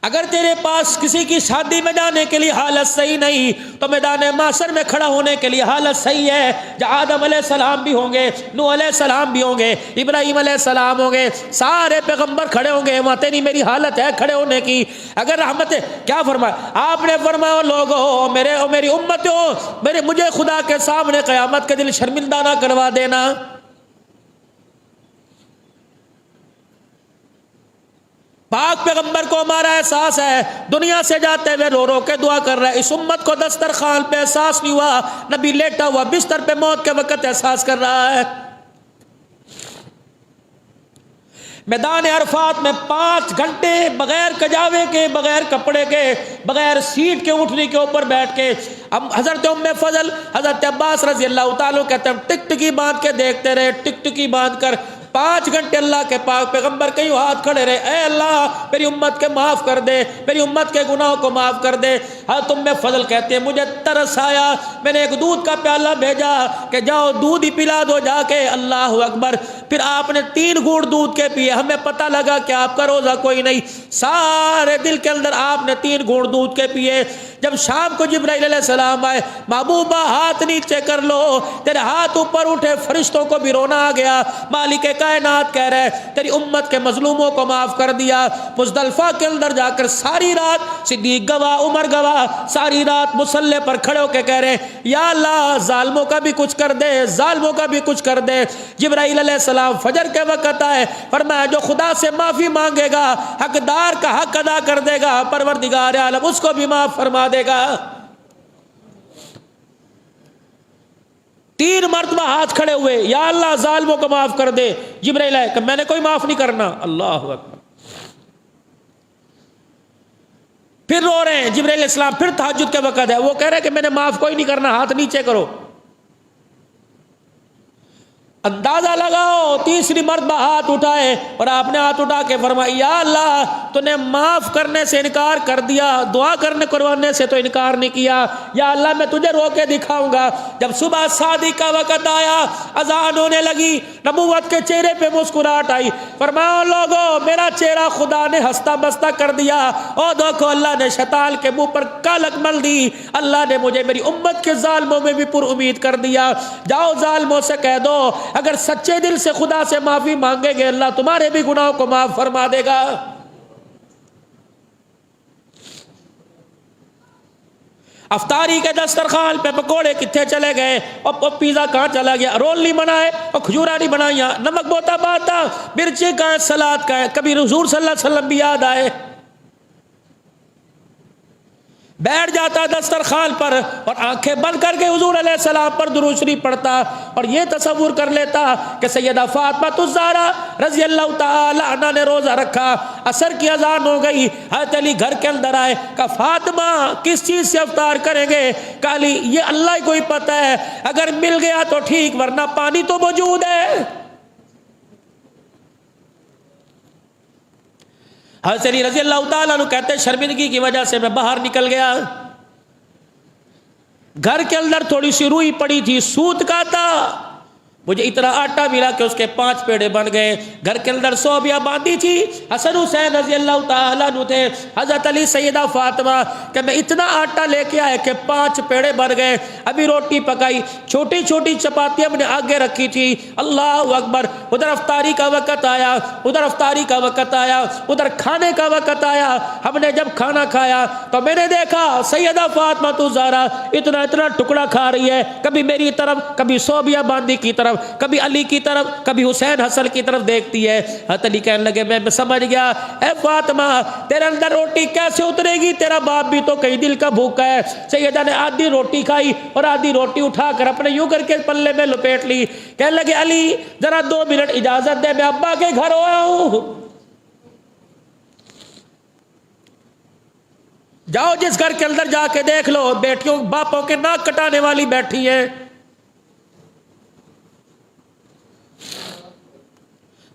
اگر تیرے پاس کسی کی شادی میں جانے کے لیے حالت صحیح نہیں تو میدان محشر میں کھڑا ہونے کے لیے حالت صحیح ہے. جہاں آدم علیہ السلام بھی ہوں گے، نوح علیہ السلام بھی ہوں گے، ابراہیم علیہ السلام ہوں گے، سارے پیغمبر کھڑے ہوں گے، وہاں تیری میری حالت ہے کھڑے ہونے کی. اگر رحمت کیا فرمایا آپ نے؟ فرمایا لوگوں میری امتوں، مجھے خدا کے سامنے قیامت کے دن شرمندہ نہ کروا دینا. پاک پیغمبر کو ہمارا احساس ہے، دنیا سے جاتے ہوئے رو رو کے دعا کر رہا ہے. اس امت کو دسترخوان پہ احساس نہیں ہوا، نبی لیٹا ہوا بستر پہ موت کے وقت احساس کر رہا ہے. میدان عرفات میں 5 گھنٹے بغیر کجاوے کے، بغیر کپڑے کے، بغیر سیٹ کے اونٹنی کے اوپر بیٹھ کے حضرت ام فضل، حضرت عباس رضی اللہ تعالیٰ کہتے ہیں ٹک ٹکی باندھ کے دیکھتے رہے، ٹک ٹکی باندھ کر 5 گھنٹے اللہ کے پاک پیغمبر کے یوں ہاتھ کھڑے رہے، اے اللہ میری امت کے معاف کر دے، میری امت کے گناہوں کو معاف کر دے. حضرت ام فضل کہتے ہیں مجھے ترس آیا، میں نے ایک دودھ کا پیالہ بھیجا کہ جاؤ دودھ ہی پلا دو جا کے. اللہ اکبر. پھر آپ نے 3 گھونٹ دودھ کے پیے. ہمیں پتہ لگا کہ آپ کا روزہ کوئی نہیں، سارے دل کے اندر آپ نے 3 گھونٹ دودھ کے پیے. جب شام کو جبرائیل علیہ السلام آئے، محبوبہ ہاتھ نیچے کر لو، تیرے ہاتھ اوپر اٹھے، فرشتوں کو بھی رونا آ گیا، مالک کائنات کہہ رہے تیری امت کے مظلوموں کو معاف کر دیا۔ مزدلفہ کے اندر جا کر ساری رات صدیق گواہ، عمر گواہ، ساری رات مصلی پر کھڑے ہو کے کہہ رہے یا اللہ ظالموں کا بھی کچھ کر دے، ظالموں کا بھی کچھ کر دے۔ جبرائیل علیہ السلام فجر کے وقت آئے، فرمایا جو خدا سے معافی مانگے گا، حقدار کا حق ادا کر دے گا، پروردگار عالم اس کو بھی معاف فرما دے گا۔ 3 مرتبہ ہاتھ کھڑے ہوئے، یا اللہ ظالموں کو معاف کر دے۔ جبرائیل آئے کہ میں نے کوئی معاف نہیں کرنا۔ اللہ اکبر۔ پھر رو رہے ہیں جبرائیل علیہ السلام، پھر تہجد کے وقت ہے، وہ کہہ رہے کہ میں نے معاف کوئی نہیں کرنا، ہاتھ نیچے کرو۔ اندازہ لگاؤ، تیسری مرتبہ ہاتھ اٹھائے اور آپ نے ہاتھ اٹھا کے فرمایا یا اللہ تو نے معاف کرنے سے انکار کر دیا، دعا کروانے سے تو انکار نہیں کیا، یا اللہ میں تجھے رو کے دکھاؤں گا۔ جب صبح صادق کا وقت آیا، اذان ہونے لگی، نبوت کے چہرے پہ مسکراہٹ آئی، فرمایا لوگو میرا چہرہ خدا نے ہنستا بستا کر دیا، اور دیکھو اللہ نے شیطان کے منہ پر کالک مل دی، اللہ نے مجھے میری امت کے ظالموں میں بھی پر امید کر دیا۔ جاؤ ظالموں سے کہہ دو اگر سچے دل سے خدا سے معافی مانگیں گے اللہ تمہارے بھی گناہوں کو معاف فرما دے گا۔ افطاری کے دسترخوان پہ پکوڑے کتنے چلے گئے، اور پیزا کہاں چلا گیا، رول نہیں بنائے اور کھجورا نہیں بنائیاں، نمک بوتا باتا، مرچی کہاں ہے، سلاد کا ہے، کبھی حضور صلی اللہ علیہ وسلم بھی یاد آئے۔ بیٹھ جاتا دسترخوان پر اور آنکھیں بند کر کے حضور علیہ السلام پر درود شریف پڑھتا، اور یہ تصور کر لیتا کہ سیدہ فاطمہ الزہرا رضی اللہ تعالی عنہا نے روزہ رکھا، عصر کی اذان ہو گئی، حضرت علی گھر کے اندر آئے، کہا فاطمہ کس چیز سے افطار کریں گے؟ کہا علی یہ اللہ کو ہی پتہ ہے، اگر مل گیا تو ٹھیک ورنہ پانی تو موجود ہے۔ حضرت علی رضی اللہ تعالیٰ عنہ کہتے ہیں شرمندگی کی وجہ سے میں باہر نکل گیا، گھر کے اندر تھوڑی سی روئی پڑی تھی، سوت کا تھا، مجھے اتنا آٹا ملا کہ اس کے 5 پیڑے بن گئے، گھر کے اندر صوبیاں باندھی تھی، حسن حسین رضی اللہ تعالیٰ عنہ تھے، حضرت علی سیدہ فاطمہ کہ میں اتنا آٹا لے کے آئے کہ 5 پیڑے بن گئے، ابھی روٹی پکائی، چھوٹی چھوٹی چپاتیاں ہم نے آگے رکھی تھی، اللہ اکبر، ادھر افطاری کا وقت آیا، ادھر افطاری کا وقت آیا، ادھر کھانے کا وقت آیا، ہم نے جب کھانا کھایا تو میں نے دیکھا سیدہ فاطمہ الزہرا اتنا اتنا ٹکڑا کھا رہی ہے، کبھی میری طرف، کبھی صوبیہ باندھی کی طرف، کبھی علی کی طرف، کبھی حسین حسن کی طرف دیکھتی ہے۔ حضرت علی کہنے لگے میں سمجھ گیا، اے فاطمہ تیرے اندر روٹی کیسے اترے گی، تیرا باپ بھی تو کئی دل کا بھوکا ہے۔ سیدہ نے آدھی روٹی کھائی اور آدھی روٹی اٹھا کر اپنے یوں کر کے پلے میں لپیٹ لی، کہنے لگے علی ذرا 2 منٹ اجازت دے، میں ابا کے گھر آیا ہوں۔ جاؤ جس گھر کے اندر جا کے دیکھ لو، بیٹیوں باپوں کے ناک کٹانے والی بیٹھی ہیں،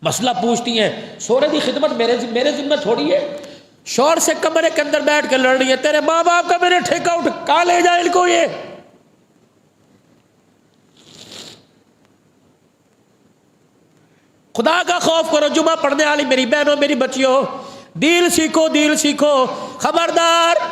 مسئلہ پوچھتی ہیں، شوہر کی خدمت میرے ذمہ چھوڑی ہے، شوہر سے کمرے کے اندر بیٹھ کے لڑ رہی ہے، تیرے ماں باپ کا میرے ٹھیکہ اٹھ، کہاں لے جائے ان کو یہ؟ خدا کا خوف کرو، جمعہ پڑھنے والی میری بہنوں میری بچیوں، دین سیکھو، دین سیکھو، خبردار۔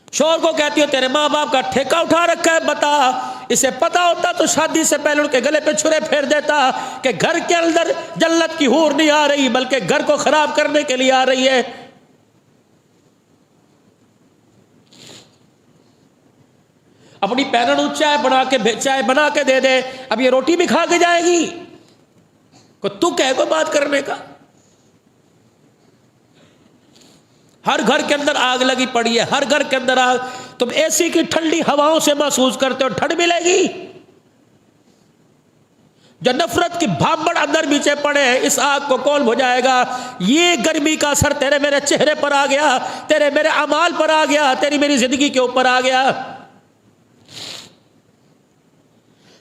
شوہر کو کہتی ہو تیرے ماں باپ کا ٹھیکہ اٹھا رکھا ہے، بتا، اسے پتا ہوتا تو شادی سے پہلے ان کے گلے پہ چھرے پھیر دیتا کہ گھر کے اندر جنت کی حور نہیں آ رہی بلکہ گھر کو خراب کرنے کے لیے آ رہی ہے۔ اپنی پہنن چائے بنا کے دے دے، اب یہ روٹی بھی کھا کے جائے گی، تو کہے کو بات کرنے کا۔ ہر گھر کے اندر آگ لگی پڑی ہے، ہر گھر کے اندر آگ، تم اے سی کی ٹھنڈی ہواؤں سے محسوس کرتے ہو ٹھنڈ ملے گی، جو نفرت کی بھانبڑ اندر نیچے پڑے اس آگ کو کون بجھائے گا؟ یہ گرمی کا اثر تیرے میرے چہرے پر آ گیا، تیرے میرے اعمال پر آ گیا، تیری میری زندگی کے اوپر آ گیا۔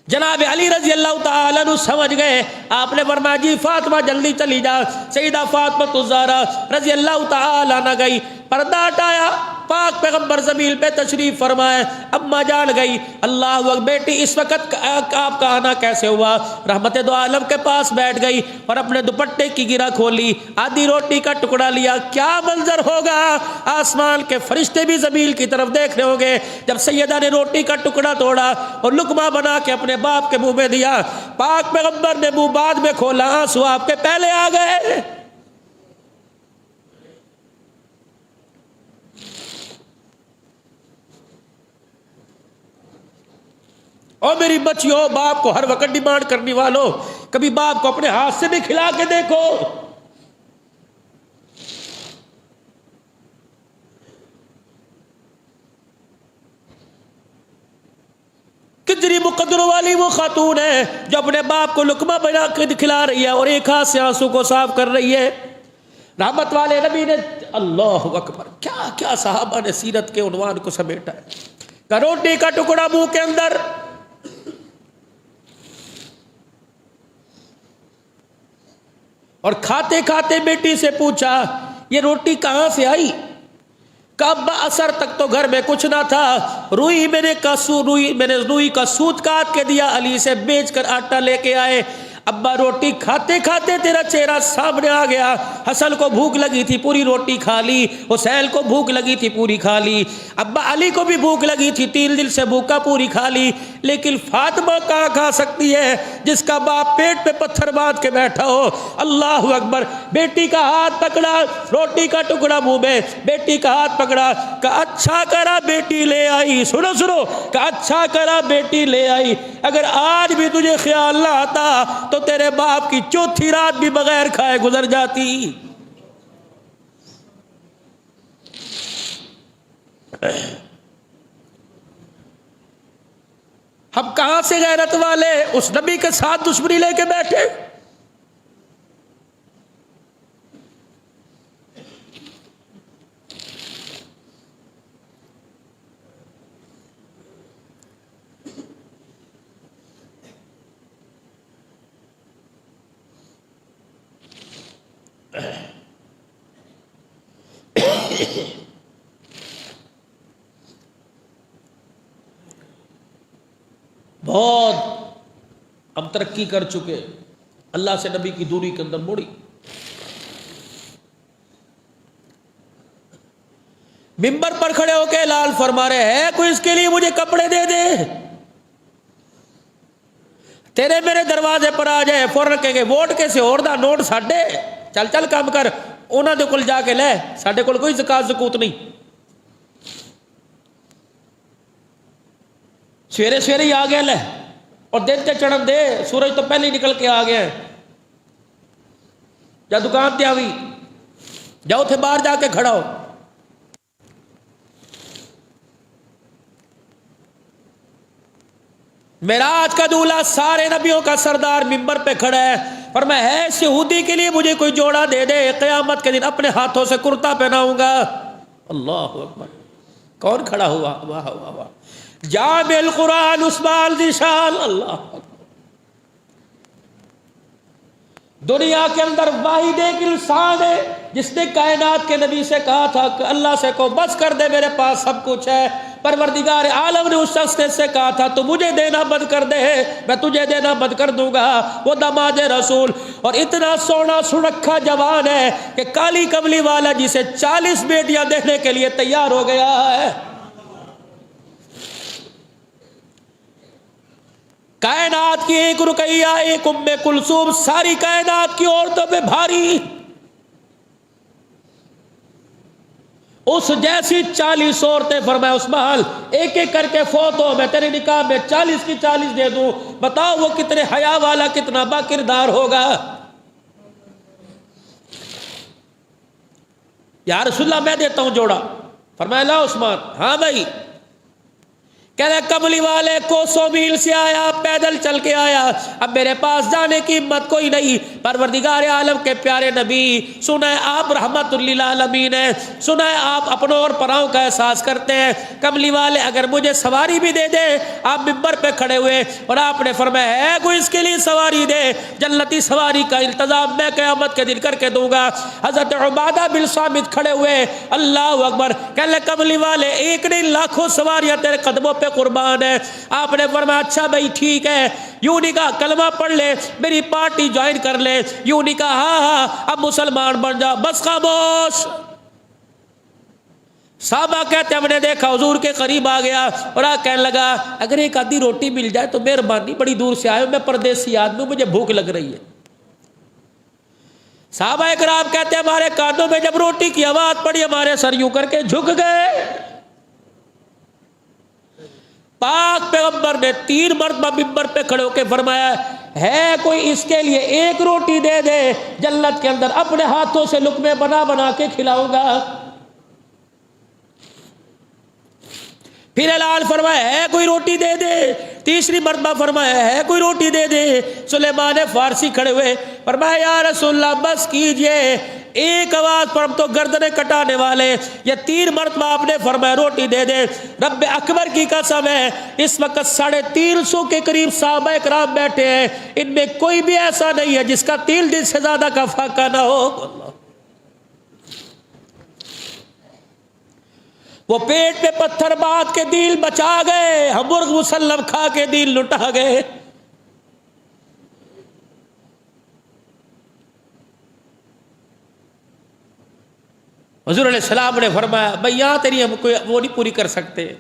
جناب علی رضی اللہ تعالیٰ عنہ سمجھ گئے، آپ نے فرمایا جی فاطمہ جلدی چلی جا۔ سیدہ فاطمہ الزہرا رضی اللہ تعالیٰ عنہ گئی، پردہ ہٹایا، پاک پیغمبر زمین پہ تشریف فرمائے. اما جان گئی. اللہ اکبر. بیٹی اس وقت آپ کا آنا کیسے ہوا؟ رحمت دو عالم کے پاس بیٹھ گئی اور اپنے دوپٹے کی گرہ کھولی, آدھی روٹی کا ٹکڑا لیا. کیا منظر ہوگا, آسمان کے فرشتے بھی زمین کی طرف دیکھ رہے ہوں گے. جب سیدہ نے روٹی کا ٹکڑا توڑا اور لقمہ بنا کے اپنے باپ کے منہ میں دیا, پاک پیغمبر نے منہ بعد میں کھولا, آنسو آپ کے پہلے آ گئے. اور میری بچیوں, باپ کو ہر وقت ڈیمانڈ کرنے والوں, کبھی باپ کو اپنے ہاتھ سے بھی کھلا کے دیکھو. کتنی مقدروں والی وہ خاتون ہے جو اپنے باپ کو لقمہ بنا کے کھلا رہی ہے اور ایک ہاتھ سے آنسو کو صاف کر رہی ہے. رحمت والے نبی نے, اللہ اکبر, کیا کیا صحابہ نے سیرت کے عنوان کو سمیٹا ہے. کہ روٹی کا ٹکڑا منہ کے اندر, اور کھاتے کھاتے بیٹی سے پوچھا یہ روٹی کہاں سے آئی؟ ابا اثر تک تو گھر میں کچھ نہ تھا, روئی میں نے روئی کا سوت کاٹ کے دیا, علی سے بیچ کر آٹا لے کے آئے. ابا روٹی کھاتے کھاتے تیرا چہرہ سامنے آ گیا. حسن کو بھوک لگی تھی, پوری روٹی کھا لی. حسین کو بھوک لگی تھی, پوری کھا لی. ابا علی کو بھی بھوک لگی تھی, 3 دن سے بھوکا, پوری کھا لی. لیکن فاطمہ کہاں کھا سکتی ہے جس کا باپ پیٹ پہ پتھر باندھ کے بیٹھا ہو. اللہ اکبر. بیٹی کا ہاتھ پکڑا, روٹی کا ٹکڑا منہ میں, بیٹی کا ہاتھ پکڑا, کہ اچھا کرا بیٹی لے آئی. سنو سنو, کہ اچھا کرا بیٹی لے آئی. اگر آج بھی تجھے خیال نہ آتا تو تیرے باپ کی چوتھی رات بھی بغیر کھائے گزر جاتی. ہم کہاں سے غیرت والے اس نبی کے ساتھ دشمنی لے کے بیٹھے. بہت ہم ترقی کر چکے, اللہ سے نبی کی دوری کے اندر مڑی. منبر پر کھڑے ہو کے اعلان فرما رہے ہیں, کوئی اس کے لیے مجھے کپڑے دے دے. تیرے میرے دروازے پر آ جائے, فوراً کہیں گے ووٹ کیسے اور دا نوٹ ساڈے, چل چل کام کر, انہاں دے کول جا کے لے, ساڈے کول کوئی زکات زکوت نہیں. سویرے سویرے ہی آ گیا لے, اور دن تے چڑھن دے, سورج تو پہلے ہی نکل کے آ گیا. جا دکان تے آوی, جاؤ تھے باہر جا کے کھڑا ہو. معراج کا دولہا, سارے نبیوں کا سردار منبر پہ کھڑا ہے, فرمایا ہے اس یہودی کے لیے مجھے کوئی جوڑا دے دے, قیامت کے دن اپنے ہاتھوں سے کرتا پہناؤں گا. اللہ اکبر. کون کھڑا ہوا؟ واہ واہ واہ. جامع القرآن عثمان ذیشان. اللہ اکبر. دنیا کے اندر واحد ایک انسان ہے جس نے کائنات کے نبی سے کہا تھا کہ اللہ سے کو بس کر دے, میرے پاس سب کچھ ہے. پروردگار عالم نے اس شخص سے کہا تھا تو مجھے دینا بند کر دے, میں تجھے دینا بند کر دوں گا. وہ داماد رسول, اور اتنا سونا سنکھا جوان ہے کہ کالی کملی والا جسے 40 بیٹیاں دینے کے لیے تیار ہو گیا ہے. کائنات کی ایک رقیہ, ایک ام کلثوم, ساری کائنات کی عورتوں پہ بھاری. اس جیسی 40 عورتیں, فرمایا عثمان ایک ایک کر کے فوت ہو, میں تیرے نکاح میں 40 کی 40 دے دوں. بتاؤ وہ کتنے حیا والا, کتنا با کردار ہوگا. یا رسول اللہ میں دیتا ہوں جوڑا. فرمایا لا عثمان. ہاں بھائی. کہنے کملی والے کوسوں میل سے آیا، پیدل چل کے آیا، اب میرے پاس جانے کی ہمت کوئی نہیں۔ پروردگار عالم کے پیارے نبی، سنیں آپ رحمت للعالمین ہیں، سنیں آپ اپنوں اور پراؤں کا احساس کرتے ہیں۔ کملی والے اگر مجھے سواری بھی دے دے، آپ ممبر پہ کھڑے ہوئے اور آپ نے فرمایا ہے کوئی اس کے لیے سواری دے، جنتی سواری کا التزام میں قیامت کے دن کر کے دوں گا۔ حضرت عبادہ بن صامت کھڑے ہوئے، اللہ اکبر، کہنے کملی والے ایک نہیں لاکھوں سواریاں تیرے قدموں پہ قربان ہے۔ آپ نے فرمایا اچھا بھائی ٹھیک ہے، یوں نہیں کہا کلمہ پڑھ لے، میری پارٹی جوائن کر لے، یوں نہیں کہا ہاں ہاں اب مسلمان بن جا، بس خاموش۔ صحابہ کہتے ہم نے دیکھا حضور کے قریب آ گیا اور کہنے لگا اگر ایک آدھی روٹی مل جائے تو مہربانی، بڑی دور سے آئے ہوں، میں پردیسی آدمی ہوں، مجھے بھوک لگ رہی ہے۔ صحابہ اکرام کہتے ہیں ہمارے کانوں میں جب روٹی کی آواز پڑی ہمارے سر یوں کر کے جھک گئے۔ پاک پیغمبر نے 3 مرتبہ ممبر پہ کھڑے ہو کے فرمایا ہے کوئی اس کے لیے ایک روٹی دے دے، جنت کے اندر اپنے ہاتھوں سے لقمے بنا بنا کے کھلاؤں گا۔ پھر اعلان فرمایا ہے کوئی روٹی دے دے، تیسری مرتبہ فرمایا ہے کوئی روٹی دے دے۔ سلیمان فارسی کھڑے ہوئے، فرمایا یا رسول اللہ بس کیجئے، ایک آواز پر ہم تو گردنیں کٹانے والے۔ یہ 3 مرتبہ آپ نے فرمایا روٹی دے دے۔ رب اکبر کی قسم ہے اس وقت 350 کے قریب صحابہ اکرام بیٹھے ہیں، ان میں کوئی بھی ایسا نہیں ہے جس کا 3 دن سے زیادہ کا فاقہ نہ ہو۔ وہ پیٹ پہ پتھر باندھ کے دل بچا گئے، ہم مرغ مسلم کھا کے دل لٹا گئے۔ حضور علیہ السلام نے فرمایا بھئی یہاں تیری ہم کوئی وہ نہیں پوری کر سکتے۔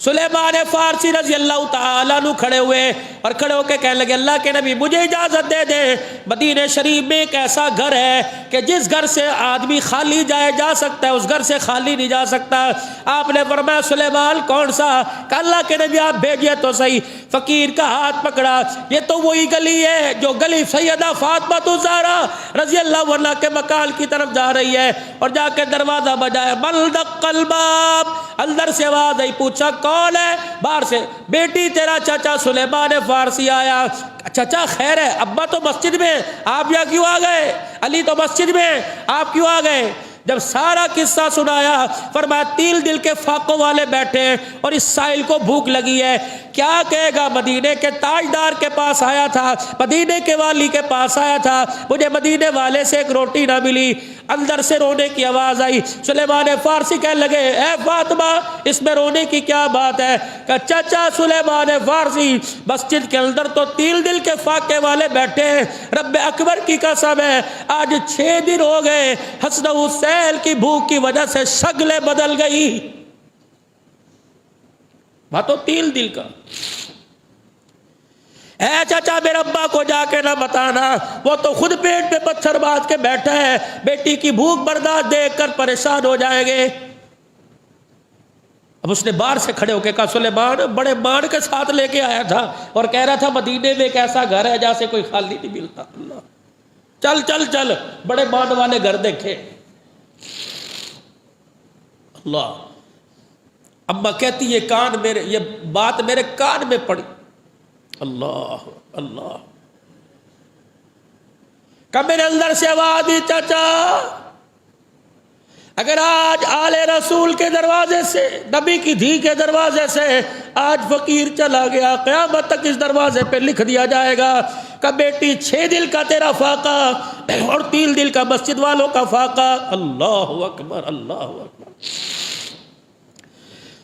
سلیمان فارسی رضی اللہ تعالیٰ عنہ کھڑے ہوئے اور کھڑے ہو کے کہنے لگے اللہ کے نبی مجھے اجازت دے دے، مدینہ شریف میں ایک ایسا گھر ہے کہ جس گھر سے آدمی خالی جا سکتا ہے، اس گھر سے خالی نہیں جا سکتا۔ آپ نے فرمایا سلیمان کون سا؟ کہ اللہ کے نبی آپ بھیجیے تو صحیح۔ فقیر کا ہاتھ پکڑا، یہ تو وہی گلی ہے جو گلی سیدہ فاطمہ الزہرا رضی اللہ عنہا کے مکان کی طرف جا رہی ہے، اور جا کے دروازہ بجایا، من دق الباب، اندر سے آواز آئی، پوچھا کون ہے؟ باہر سے، بیٹی تیرا چچا سلیمان فارسی آیا۔ چچا خیر ہے؟ ابا تو مسجد میں، آپ یہاں کیوں آ گئے؟ علی تو مسجد میں، آپ کیوں آ گئے؟ جب سارا قصہ سنایا فرمایا 3 دل کے فاقوں والے بیٹھے اور اس سائل کو بھوک لگی ہے، کیا کہے گا؟ مدینے کے تاجدار کے پاس آیا تھا، مدینے کے والی کے پاس آیا تھا، مجھے مدینے والے سے ایک روٹی نہ ملی۔ اندر سے رونے کی آواز آئی، سلیمان فارسی کہنے لگے اے فاطمہ اس میں رونے کی کیا بات ہے؟ کہ چچا سلیمان فارسی مسجد کے اندر تو 3 دل کے فاقے والے بیٹھے ہیں، رب اکبر کی قسم ہے آج 6 دن ہو گئے، حسن حسین کی بھوک کی وجہ سے شکلیں بدل گئی۔ بات تو 3 دل کا۔ اے چچا میرے ابا کو جا کے نہ بتانا، وہ تو خود پیٹ پہ پتھر باندھ کے بیٹھا ہے، بیٹی کی بھوک برداشت دیکھ کر پریشان ہو جائیں گے۔ اب اس نے باہر سے کھڑے ہو کے کہا سلیمان بڑے مان کے ساتھ لے کے آیا تھا اور کہہ رہا تھا مدینے میں ایک ایسا گھر ہے جہاں سے کوئی خالی نہیں ملتا۔ اللہ چل چل چل، بڑے مان والے گھر دیکھے۔ اللہ اما کہتی یہ بات میرے کان میں پڑی۔ اللہ اللہ کہ میرے اندر سے آواز دی چچا اگر آج آل رسول کے دروازے سے، نبی کی دھی کے دروازے سے آج فقیر چلا گیا، قیامت تک اس دروازے پہ لکھ دیا جائے گا کہ بیٹی 6 دل کا تیرا فاقہ اور 3 دل کا مسجد والوں کا فاقہ۔ اللہ اکبر اللہ اکبر۔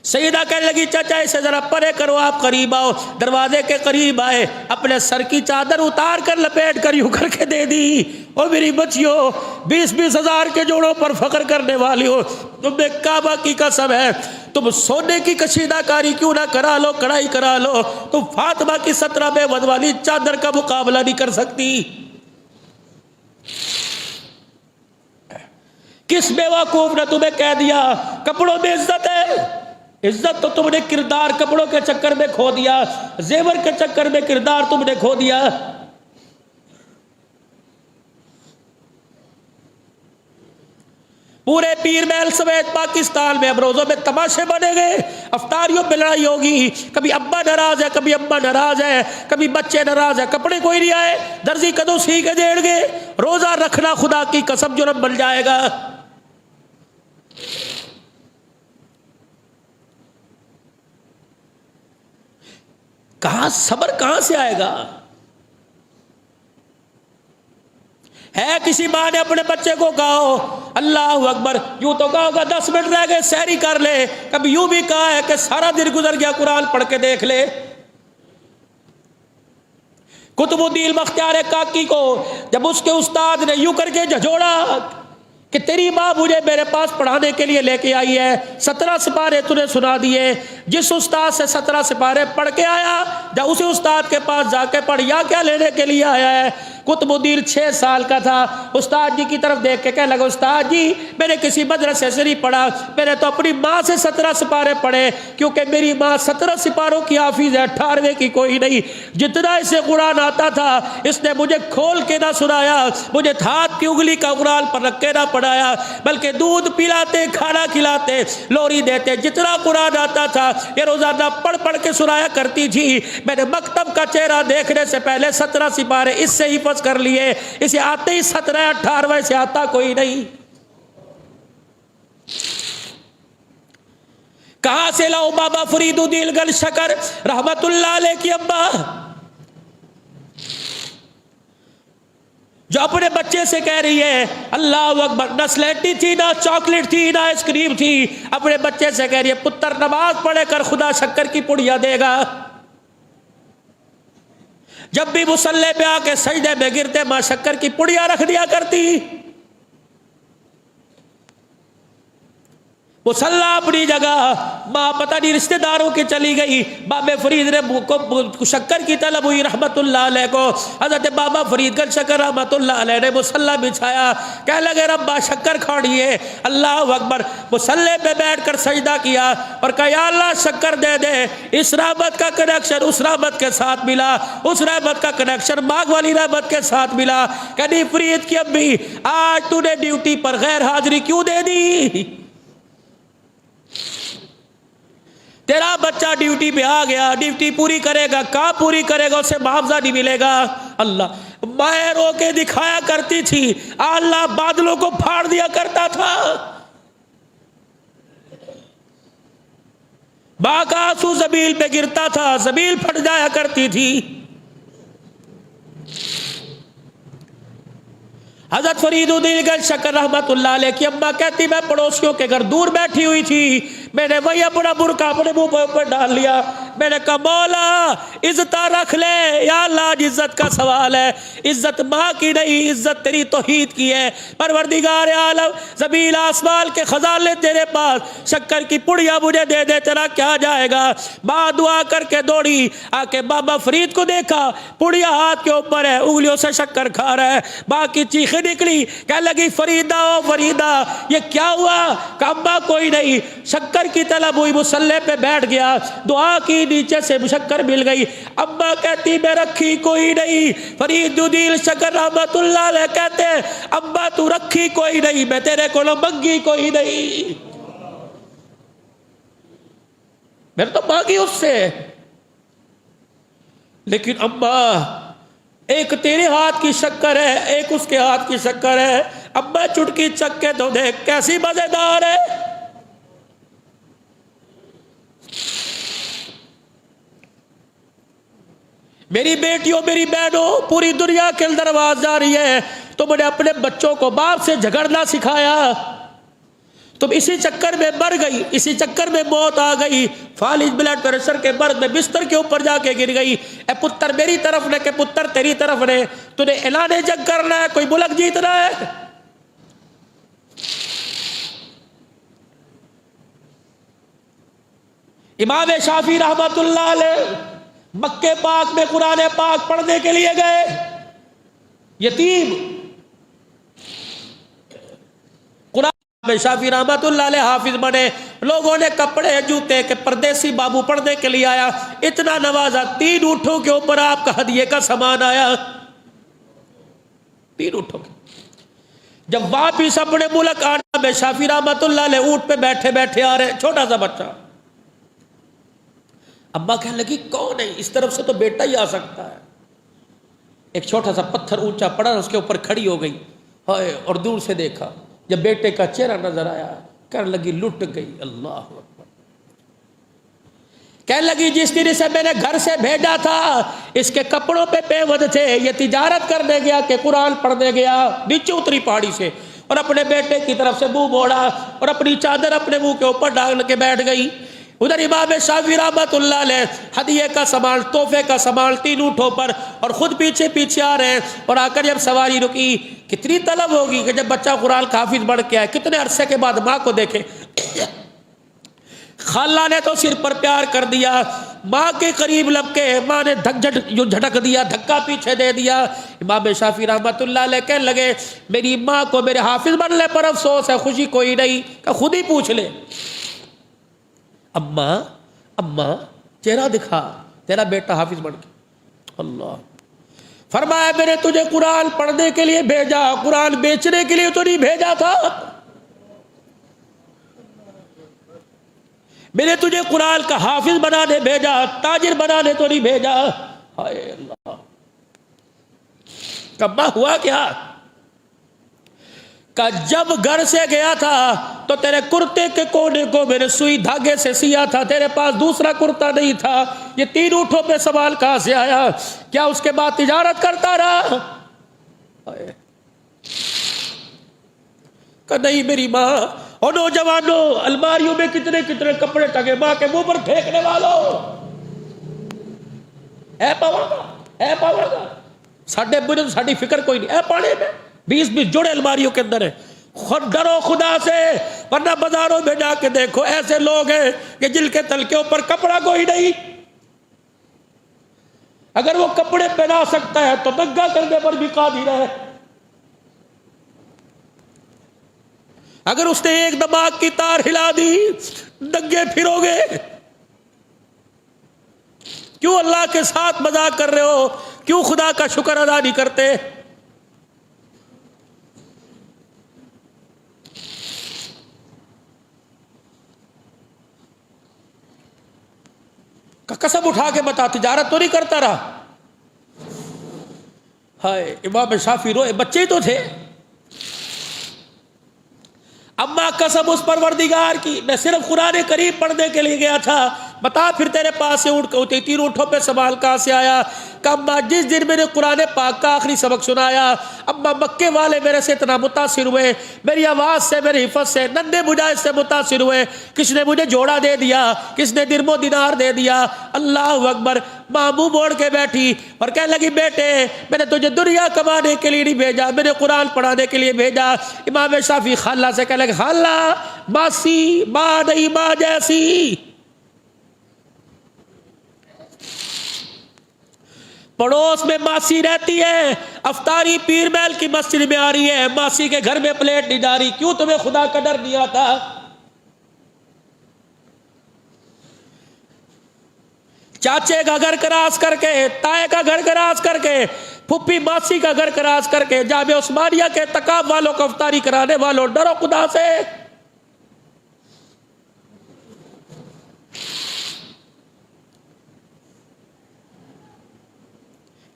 سیدہ کہنے لگی چچا اسے ذرا پرے کرو، آپ قریب آؤ۔ دروازے کے قریب آئے، اپنے سر کی چادر اتار کر لپیٹ کر یوں کر کے دے دی، اور میری بچیوں 20-20 ہزار کے جوڑوں پر فخر کرنے والی ہو، تمہیں کعبہ کی قسم ہے تم سونے کی کشیدہ کاری کیوں نہ کرا لو، کڑھائی کرا لو، تم فاطمہ کی 17 بے ود والی چادر کا مقابلہ نہیں کر سکتی۔ کس بیوقوف نے تمہیں کہہ دیا کپڑوں میں عزت ہے؟ عزت تو تم نے کردار کپڑوں کے چکر میں کھو دیا، زیور کے چکر میں کردار تم نے کھو دیا۔ پورے پیر محل سمیت پاکستان میں اب روزوں میں تماشے بنے گئے، افطاریوں میں لڑائی ہوگی، کبھی ابا ناراض ہے، کبھی اماں ناراض ہے، کبھی بچے ناراض ہے، کپڑے کوئی نہیں آئے، درزی کدو سی کے دیں گے، روزہ رکھنا خدا کی قسم جرم بن جائے گا۔ کہاں صبر کہاں سے آئے گا؟ ہے کسی ماں نے اپنے بچے کو کہا ہو اللہ اکبر، یوں تو کہا ہوگا 10 منٹ رہ گئے سحری کر لے، کبھی یوں بھی کہا ہے کہ سارا دن گزر گیا قرآن پڑھ کے دیکھ لے۔ قطب الدین بختیار کاکی کو جب اس کے استاد نے یوں کر کے جھجوڑا کہ تیری ماں مجھے میرے پاس پڑھانے کے لیے لے کے آئی ہے، 17 سپارے تُو نے سنا دیے، جس استاد سے 17 سپارے پڑھ کے آیا جب اسی استاد کے پاس جا کے پڑھ، یا کیا لینے کے لیے آیا ہے؟ قطب الدین 6 سال کا تھا، استاد جی کی طرف دیکھ کے کہنے لگا استاد جی میں نے کسی مدرسے سے نہیں پڑھا، میں نے تو اپنی ماں سے 17 سپارے پڑھے، کیونکہ میری ماں 17 سپاروں کی حافظ ہے، 18ویں کی کوئی نہیں۔ جتنا اسے قرآن آتا تھا اس نے مجھے کھول کے نہ سنایا، مجھے ہاتھ کی انگلی کا قرآن پر رکھ کے نہ پڑھایا، بلکہ دودھ پلاتے، کھانا کھلاتے، لوری دیتے، جتنا قرآن آتا تھا یہ روزانہ پڑھ پڑھ کے سنایا کرتی تھی۔ میں نے مکتب کا چہرہ دیکھنے سے پہلے 17 سپارے اس سے حفظ کر لیے، اسے آتے ہی 17 18 سے آتا کوئی نہیں۔ کہاں سے لاؤ بابا فرید الدین گل شکر رحمت اللہ علیہ کی ابا، جو اپنے بچے سے کہہ رہی ہے اللہ اکبر، نہ سلیٹی تھی، نہ چاکلیٹ تھی، نہ آئس کریم تھی، اپنے بچے سے کہہ رہی ہے پتر نماز پڑھے کر خدا شکر کی پڑیا دے گا۔ جب بھی مصلی پہ آ کے سجدے میں گرتے ماں شکر کی پڑیا رکھ دیا کرتی۔ مصلی اپنی جگہ، ماں پتہ نہیں رشتہ داروں کی چلی گئی، بابا فرید نے شکر کی طلب ہوئی رحمت اللہ علیہ کو، حضرت بابا فرید گل شکر رحمت اللہ علیہ نے مصلی بچھایا، کہنے لگے ربا شکر کھاڑی ہے، اللہ اکبر، مصلی پہ بیٹھ کر سجدہ کیا اور کہا یا اللہ شکر دے دے، اس رحمت کا کنیکشن اس رحمت کے ساتھ ملا، اس رحمت کا کنیکشن ماغ والی رحمت کے ساتھ ملا۔ کہنی فرید کی ابی آج تو نے ڈیوٹی پر غیر حاضری کیوں دے دی؟ تیرا بچہ ڈیوٹی پہ آ گیا، ڈیوٹی پوری کرے گا، کہاں پوری کرے گا، اسے معاوضہ نہیں ملے گا۔ اللہ میں رو کے دکھایا کرتی تھی، اللہ بادلوں کو پھاڑ دیا کرتا تھا، ماں کا آنسو زمین پہ گرتا تھا، زمین پھٹ جایا کرتی تھی۔ حضرت فرید الدین گل شکر رحمت اللہ علیہ کی اماں کہتی میں پڑوسیوں کے گھر دور بیٹھی ہوئی تھی، میں نے وہی اپنا برقع اپنے منہ پہ اوپر ڈال لیا، میں نے کہا مولا عزت رکھ لے، یا اللہ آج عزت کا سوال ہے، عزت ماں کی نہیں، عزت تیری توحید کی ہے۔ پروردگار عالم زمین آسمان کے خزانے تیرے پاس، شکر کی پڑیا مجھے دے دے، تیرا کیا جائے گا۔ ماں دعا کر کے دوڑی آ کے بابا فرید کو دیکھا، پڑیا ہاتھ کے اوپر ہے، انگلیوں سے شکر کھا رہا ہے، ماں کی چیخیں نکلی، کہنے لگی فریدہ او فریدہ یہ کیا ہوا؟ کعبہ کوئی نہیں، شکر کی طلب ہوئی، مصلی پہ بیٹھ گیا، دعا کی، نیچے سے شکر مل گئی۔ اماں کہتی میں رکھی کوئی نہیں، فرید الدین شکر رحمت اللہ علیہ کہتے اماں تو رکھی کوئی نہیں، میں تیرے کو منگی کوئی نہیں، میں تو مانگی اس سے، لیکن اماں ایک تیرے ہاتھ کی شکر ہے، ایک اس کے ہاتھ کی شکر ہے، اب میں چٹکی چک کے تو دیکھ کیسی مزیدار ہے۔ میری بیٹیوں میری بہنوں، پوری دنیا کے اندر آواز جا رہی ہے تم نے اپنے بچوں کو باپ سے جھگڑنا سکھایا، تم اسی چکر میں مر گئی، اسی چکر میں موت آ گئی، فالج بلڈ پریشر کے مرض میں بستر کے اوپر جا کے گر گئی۔ اے پتر میری طرف نے کہ پتر تیری طرف نے، تو نے اعلان جنگ کرنا ہے، کوئی ملک جیتنا ہے۔ امام شافعی رحمت اللہ علیہ مکے پاک میں قرآن پاک پڑھنے کے لیے گئے، یتیم، شافعی رحمت اللہ علیہ حافظ بنے، لوگوں نے کپڑے جوتے کے پردیسی بابو پڑھنے کے لیے آیا، اتنا نوازا، 3 اونٹوں کے اوپر آپ کا ہدیے کا سامان آیا، 3 اونٹوں کے۔ جب واپس اپنے ملک آنا امام شافعی رحمۃ اللہ علیہ اونٹ پہ بیٹھے بیٹھے آ رہے، چھوٹا سا بچہ. اماں کہنے لگی کون ہے؟ اس طرف سے تو بیٹا ہی آ سکتا ہے. ایک چھوٹا سا پتھر اونچا پڑا، اس کے اوپر کھڑی ہو گئی اور دور سے دیکھا، جب بیٹے کا چہرہ نظر آیا کہنے لگی لٹ گئی. اللہ اکبر. کہنے لگی جس طرح سے میں نے گھر سے بھیجا تھا اس کے کپڑوں پہ پیوند تھے، یہ تجارت کرنے گیا کہ قرآن پڑھنے گیا. نیچے اتری پہاڑی سے اور اپنے بیٹے کی طرف سے منہ موڑا اور اپنی چادر اپنے منہ کے اوپر ڈال کے بیٹھ گئی. ادھر امام شافعی رحمۃ اللہ علیہ ہدیے کا سامان، تحفے کا سامان 3 اونٹوں پر اور خود پیچھے پیچھے آ رہے ہیں. اور آ کر جب سواری رکی، کتنی طلب ہوگی کہ جب بچہ قرآن کا حافظ بڑھ کے آئے، کتنے عرصے کے بعد ماں کو دیکھے. خالہ نے تو سر پر پیار کر دیا، ماں کے قریب لب کے ماں نے جھٹک دیا، دھکا پیچھے دے دیا. امام شافعی رحمۃ اللہ علیہ کہنے لگے میری ماں کو میرے حافظ بننے پر افسوس ہے، خوشی کوئی نہیں، کہ خود ہی پوچھ لے. اماں چہرہ دکھا، تیرا بیٹا حافظ بن گیا. اللہ. فرمایا میں نے تجھے قرآن پڑھنے کے لیے بھیجا، قرآن بیچنے کے لیے تو نہیں بھیجا تھا. میں نے تجھے قرآن کا حافظ بنانے بھیجا، تاجر بنانے تو نہیں بھیجا. ہائے اللہ. کب ہوا کیا کہ جب گھر سے گیا تھا تو تیرے کرتے کے کونے کو میں نے سوئی دھاگے سے سیا تھا، تیرے پاس دوسرا کرتا نہیں تھا. یہ 3 اونٹوں پہ سوال کہاں سے آیا؟ کیا اس کے بعد تجارت کرتا رہا؟ کہ نہیں میری ماں. اور نوجوانوں، الماریوں میں کتنے کتنے کپڑے ٹگے، ماں کے منہ پر پھینکنے والوں. اے پاور دا ساڈے بزرگ ساڈی فکر کوئی نہیں. اے پاڑے میں 20 جوڑے الماریوں کے اندر ہے. ڈرو خدا سے، ورنہ بازاروں میں جا کے دیکھو ایسے لوگ ہیں کہ جن کے تل کے اوپر کپڑا کوئی نہیں. اگر وہ کپڑے پہنا سکتا ہے تو ننگا کرنے پر بھی قادر ہے. اگر اس نے ایک دماغ کی تار ہلا دی ننگے پھرو گے. کیوں اللہ کے ساتھ مذاق کر رہے ہو؟ کیوں خدا کا شکر ادا نہیں کرتے؟ قسم اٹھا کے بتا تجارت تو نہیں کرتا رہا؟ ہائے امام شافعی روئے، بچے ہی تو تھے. اما قسم اس پروردگار کی، میں صرف قرآن کریم پڑھنے کے لیے گیا تھا. بتا پھر تیرے پاس سے اونٹ ہوتی 3 اونٹوں پہ سوال کہاں سے آیا؟ کہ اما جس دن میں نے قرآن پاک کا آخری سبق سنایا، اما مکے والے میرے سے اتنا متاثر ہوئے، میری آواز سے، میری حفظ سے، ننھے مجاہد سے متاثر ہوئے. کس نے مجھے جوڑا دے دیا، کس نے درم و دینار دے دیا. اللہ اکبر. ماں منہ موڑ کے بیٹھی اور کہنے لگی بیٹے میں نے تجھے دنیا کمانے کے لیے نہیں بھیجا، میں نے قرآن پڑھانے کے لیے بھیجا. امام شافعی خالہ سے کہنے لگے خالہ ماسی، ماں نہیں ماں جیسی. پڑوس میں ماسی رہتی ہے، افطاری پیر محل کی مسجد میں آ رہی ہے، ماسی کے گھر میں پلیٹ نہیں جا رہی. کیوں تمہیں خدا کا ڈر نہیں آتا؟ چاچے کا گھر کراس کر کے، تائے کا گھر کراس کر کے، پھپھی ماسی کا گھر کراس کر کے، جامعہ عثمانیہ کے تقاب والوں کو افطاری کرانے والوں، ڈرو خدا سے.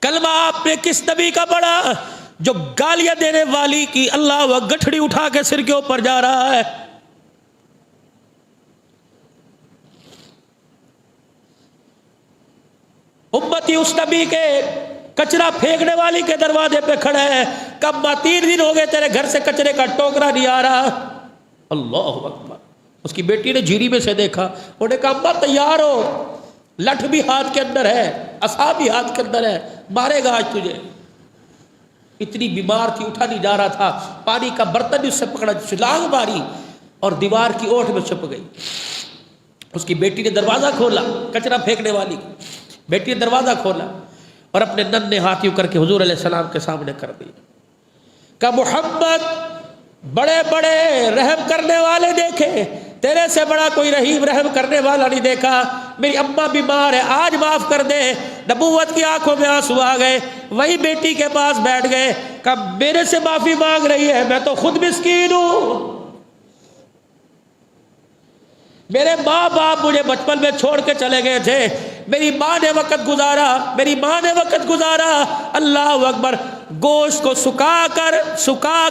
کلمہ آپ نے کس نبی کا پڑھا جو گالیاں دینے والی کی اللہ وہ گٹھڑی اٹھا کے سر کے اوپر جا رہا ہے؟ امتی اس نبی کے کچرا پھینکنے والی کے دروازے پہ کھڑا ہے. کب 3 دن ہو گئے تیرے گھر سے کچرے کا ٹوکرا نہیں آ رہا. اللہ اکبر. اس کی بیٹی نے جھیری میں سے دیکھا، انہوں نے کہا اماں تیار ہو، لٹھ بھی ہاتھ کے اندر ہے، عصا بھی ہاتھ کے اندر ہے، مارے گا آج تجھے. اتنی بیمار تھی، اٹھا نہیں جا رہا تھا. پانی کا برتن بھی اس سے پکڑا، چھلانگ ماری اور دیوار کی اوٹ میں چھپ گئی. اس کی بیٹی نے دروازہ کھولا، کچرا پھینکنے والی بیٹی نے دروازہ کھولا اور اپنے ننھے ہاتھ یوں کر کے حضور علیہ السلام کے سامنے کر دیا. کہ محمد بڑے بڑے رحم کرنے والے دیکھے، تیرے سے بڑا کوئی رحیم رحم کرنے والا نہیں دیکھا. میری اماں بیمار ہے، آج معاف کر دے. نبوت کی آنکھوں میں آنسو آ گئے. وہی بیٹی کے پاس بیٹھ گئے کہ میرے سے معافی مانگ رہی ہے، میں تو خود مسکین ہوں. میرے ماں باپ مجھے بچپن میں چھوڑ کے چلے گئے تھے، میری ماں نے وقت گزارا، اللہ اکبر، گوشت کو سکا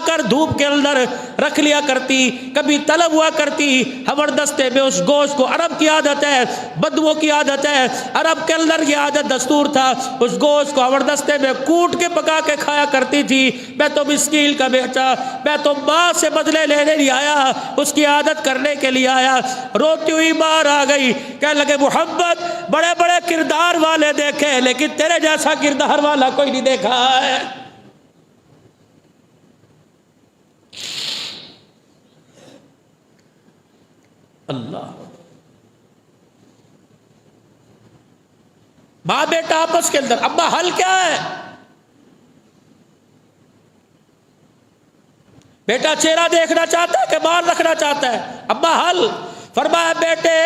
کر دھوپ کے اندر رکھ لیا کرتی، کبھی طلب ہوا کرتی ہمر دستے میں اس گوشت کو، عرب کی عادت ہے، بدووں کی عادت ہے، عرب کے اندر یہ عادت دستور تھا، اس گوشت کو ہمر دستے میں کوٹ کے پکا کے کھایا کرتی تھی۔ میں تو مسکین کا بیٹا، میں تو ماں سے بدلے لینے نہیں آیا، اس کی عادت کرنے کے لیے آیا۔ روتی ہوئی ماں آ گئی، کہنے لگے محمد بڑے بڑے کردار والے دیکھے لیکن تیرے جیسا کردار والا کوئی نہیں دیکھا ہے۔ اللہ، ماں بیٹا آپس کے اندر، ابا حل کیا ہے؟ بیٹا چہرہ دیکھنا چاہتا ہے کہ مال رکھنا چاہتا ہے؟ ابا حل، فرمایا بیٹے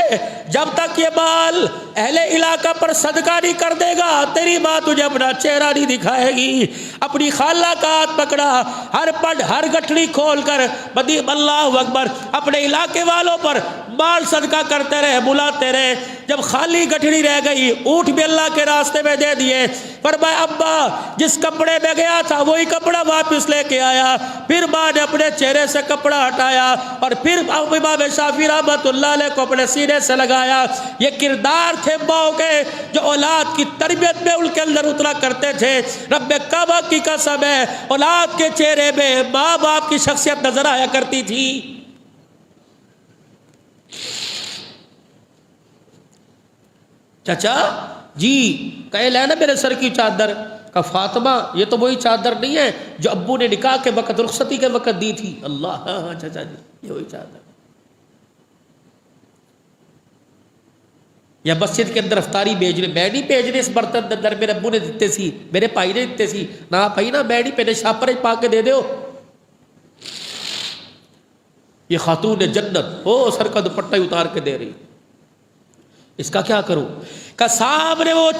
جب تک یہ مال اہل علاقہ پر صدقہ نہیں کر دے گا تیری ماں تجھے اپنا چہرہ نہیں دکھائے گی۔ اپنی خالہ کا ہاتھ پکڑا، ہر پڈ ہر گٹھڑی کھول کر بدیم اللہ اکبر اپنے علاقے والوں پر مال صدقہ کرتے رہے، بلاتے رہے۔ جب خالی گٹھڑی رہ گئی، اونٹ بھی اللہ کے راستے میں دے دیے۔ فرمایا ابا جس کپڑے میں گیا تھا وہی کپڑا واپس لے کے آیا۔ پھر ماں نے اپنے چہرے سے کپڑا ہٹایا اور پھر امام شافعی رحمۃ اللہ علیہ کو اپنے سینے سے لگایا۔ یہ کردار تھے ماں کے جو اولاد کی تربیت میں ان کے اندر اترا کرتے تھے۔ رب کعبہ کی قسم ہے اولاد کے چہرے میں ماں باپ کی شخصیت نظر آیا کرتی تھی۔ چچا جی کہے لے نا میرے سر کی چادر، کہ فاطمہ یہ تو وہی چادر نہیں ہے جو ابو نے نکاح کے وقت رخصتی کے وقت دی تھی۔ اللہ، ہاں ہاں چچا جی یہ وہی چادر۔ یا مسجد کے اندر افطاری بھیجنے، میں نہیں بھیجنے اس برتن اندر، میرے ابو نے دیتے سی، میرے بھائی نے دیتے سی، نہ بھائی نا میں نہیں پہنے شاپر پا کے دے دیو۔ یہ خاتون جنت او سر کا دوپٹہ اتار کے دے رہی، اس کا کیا کروں؟ کہ سامنے وہ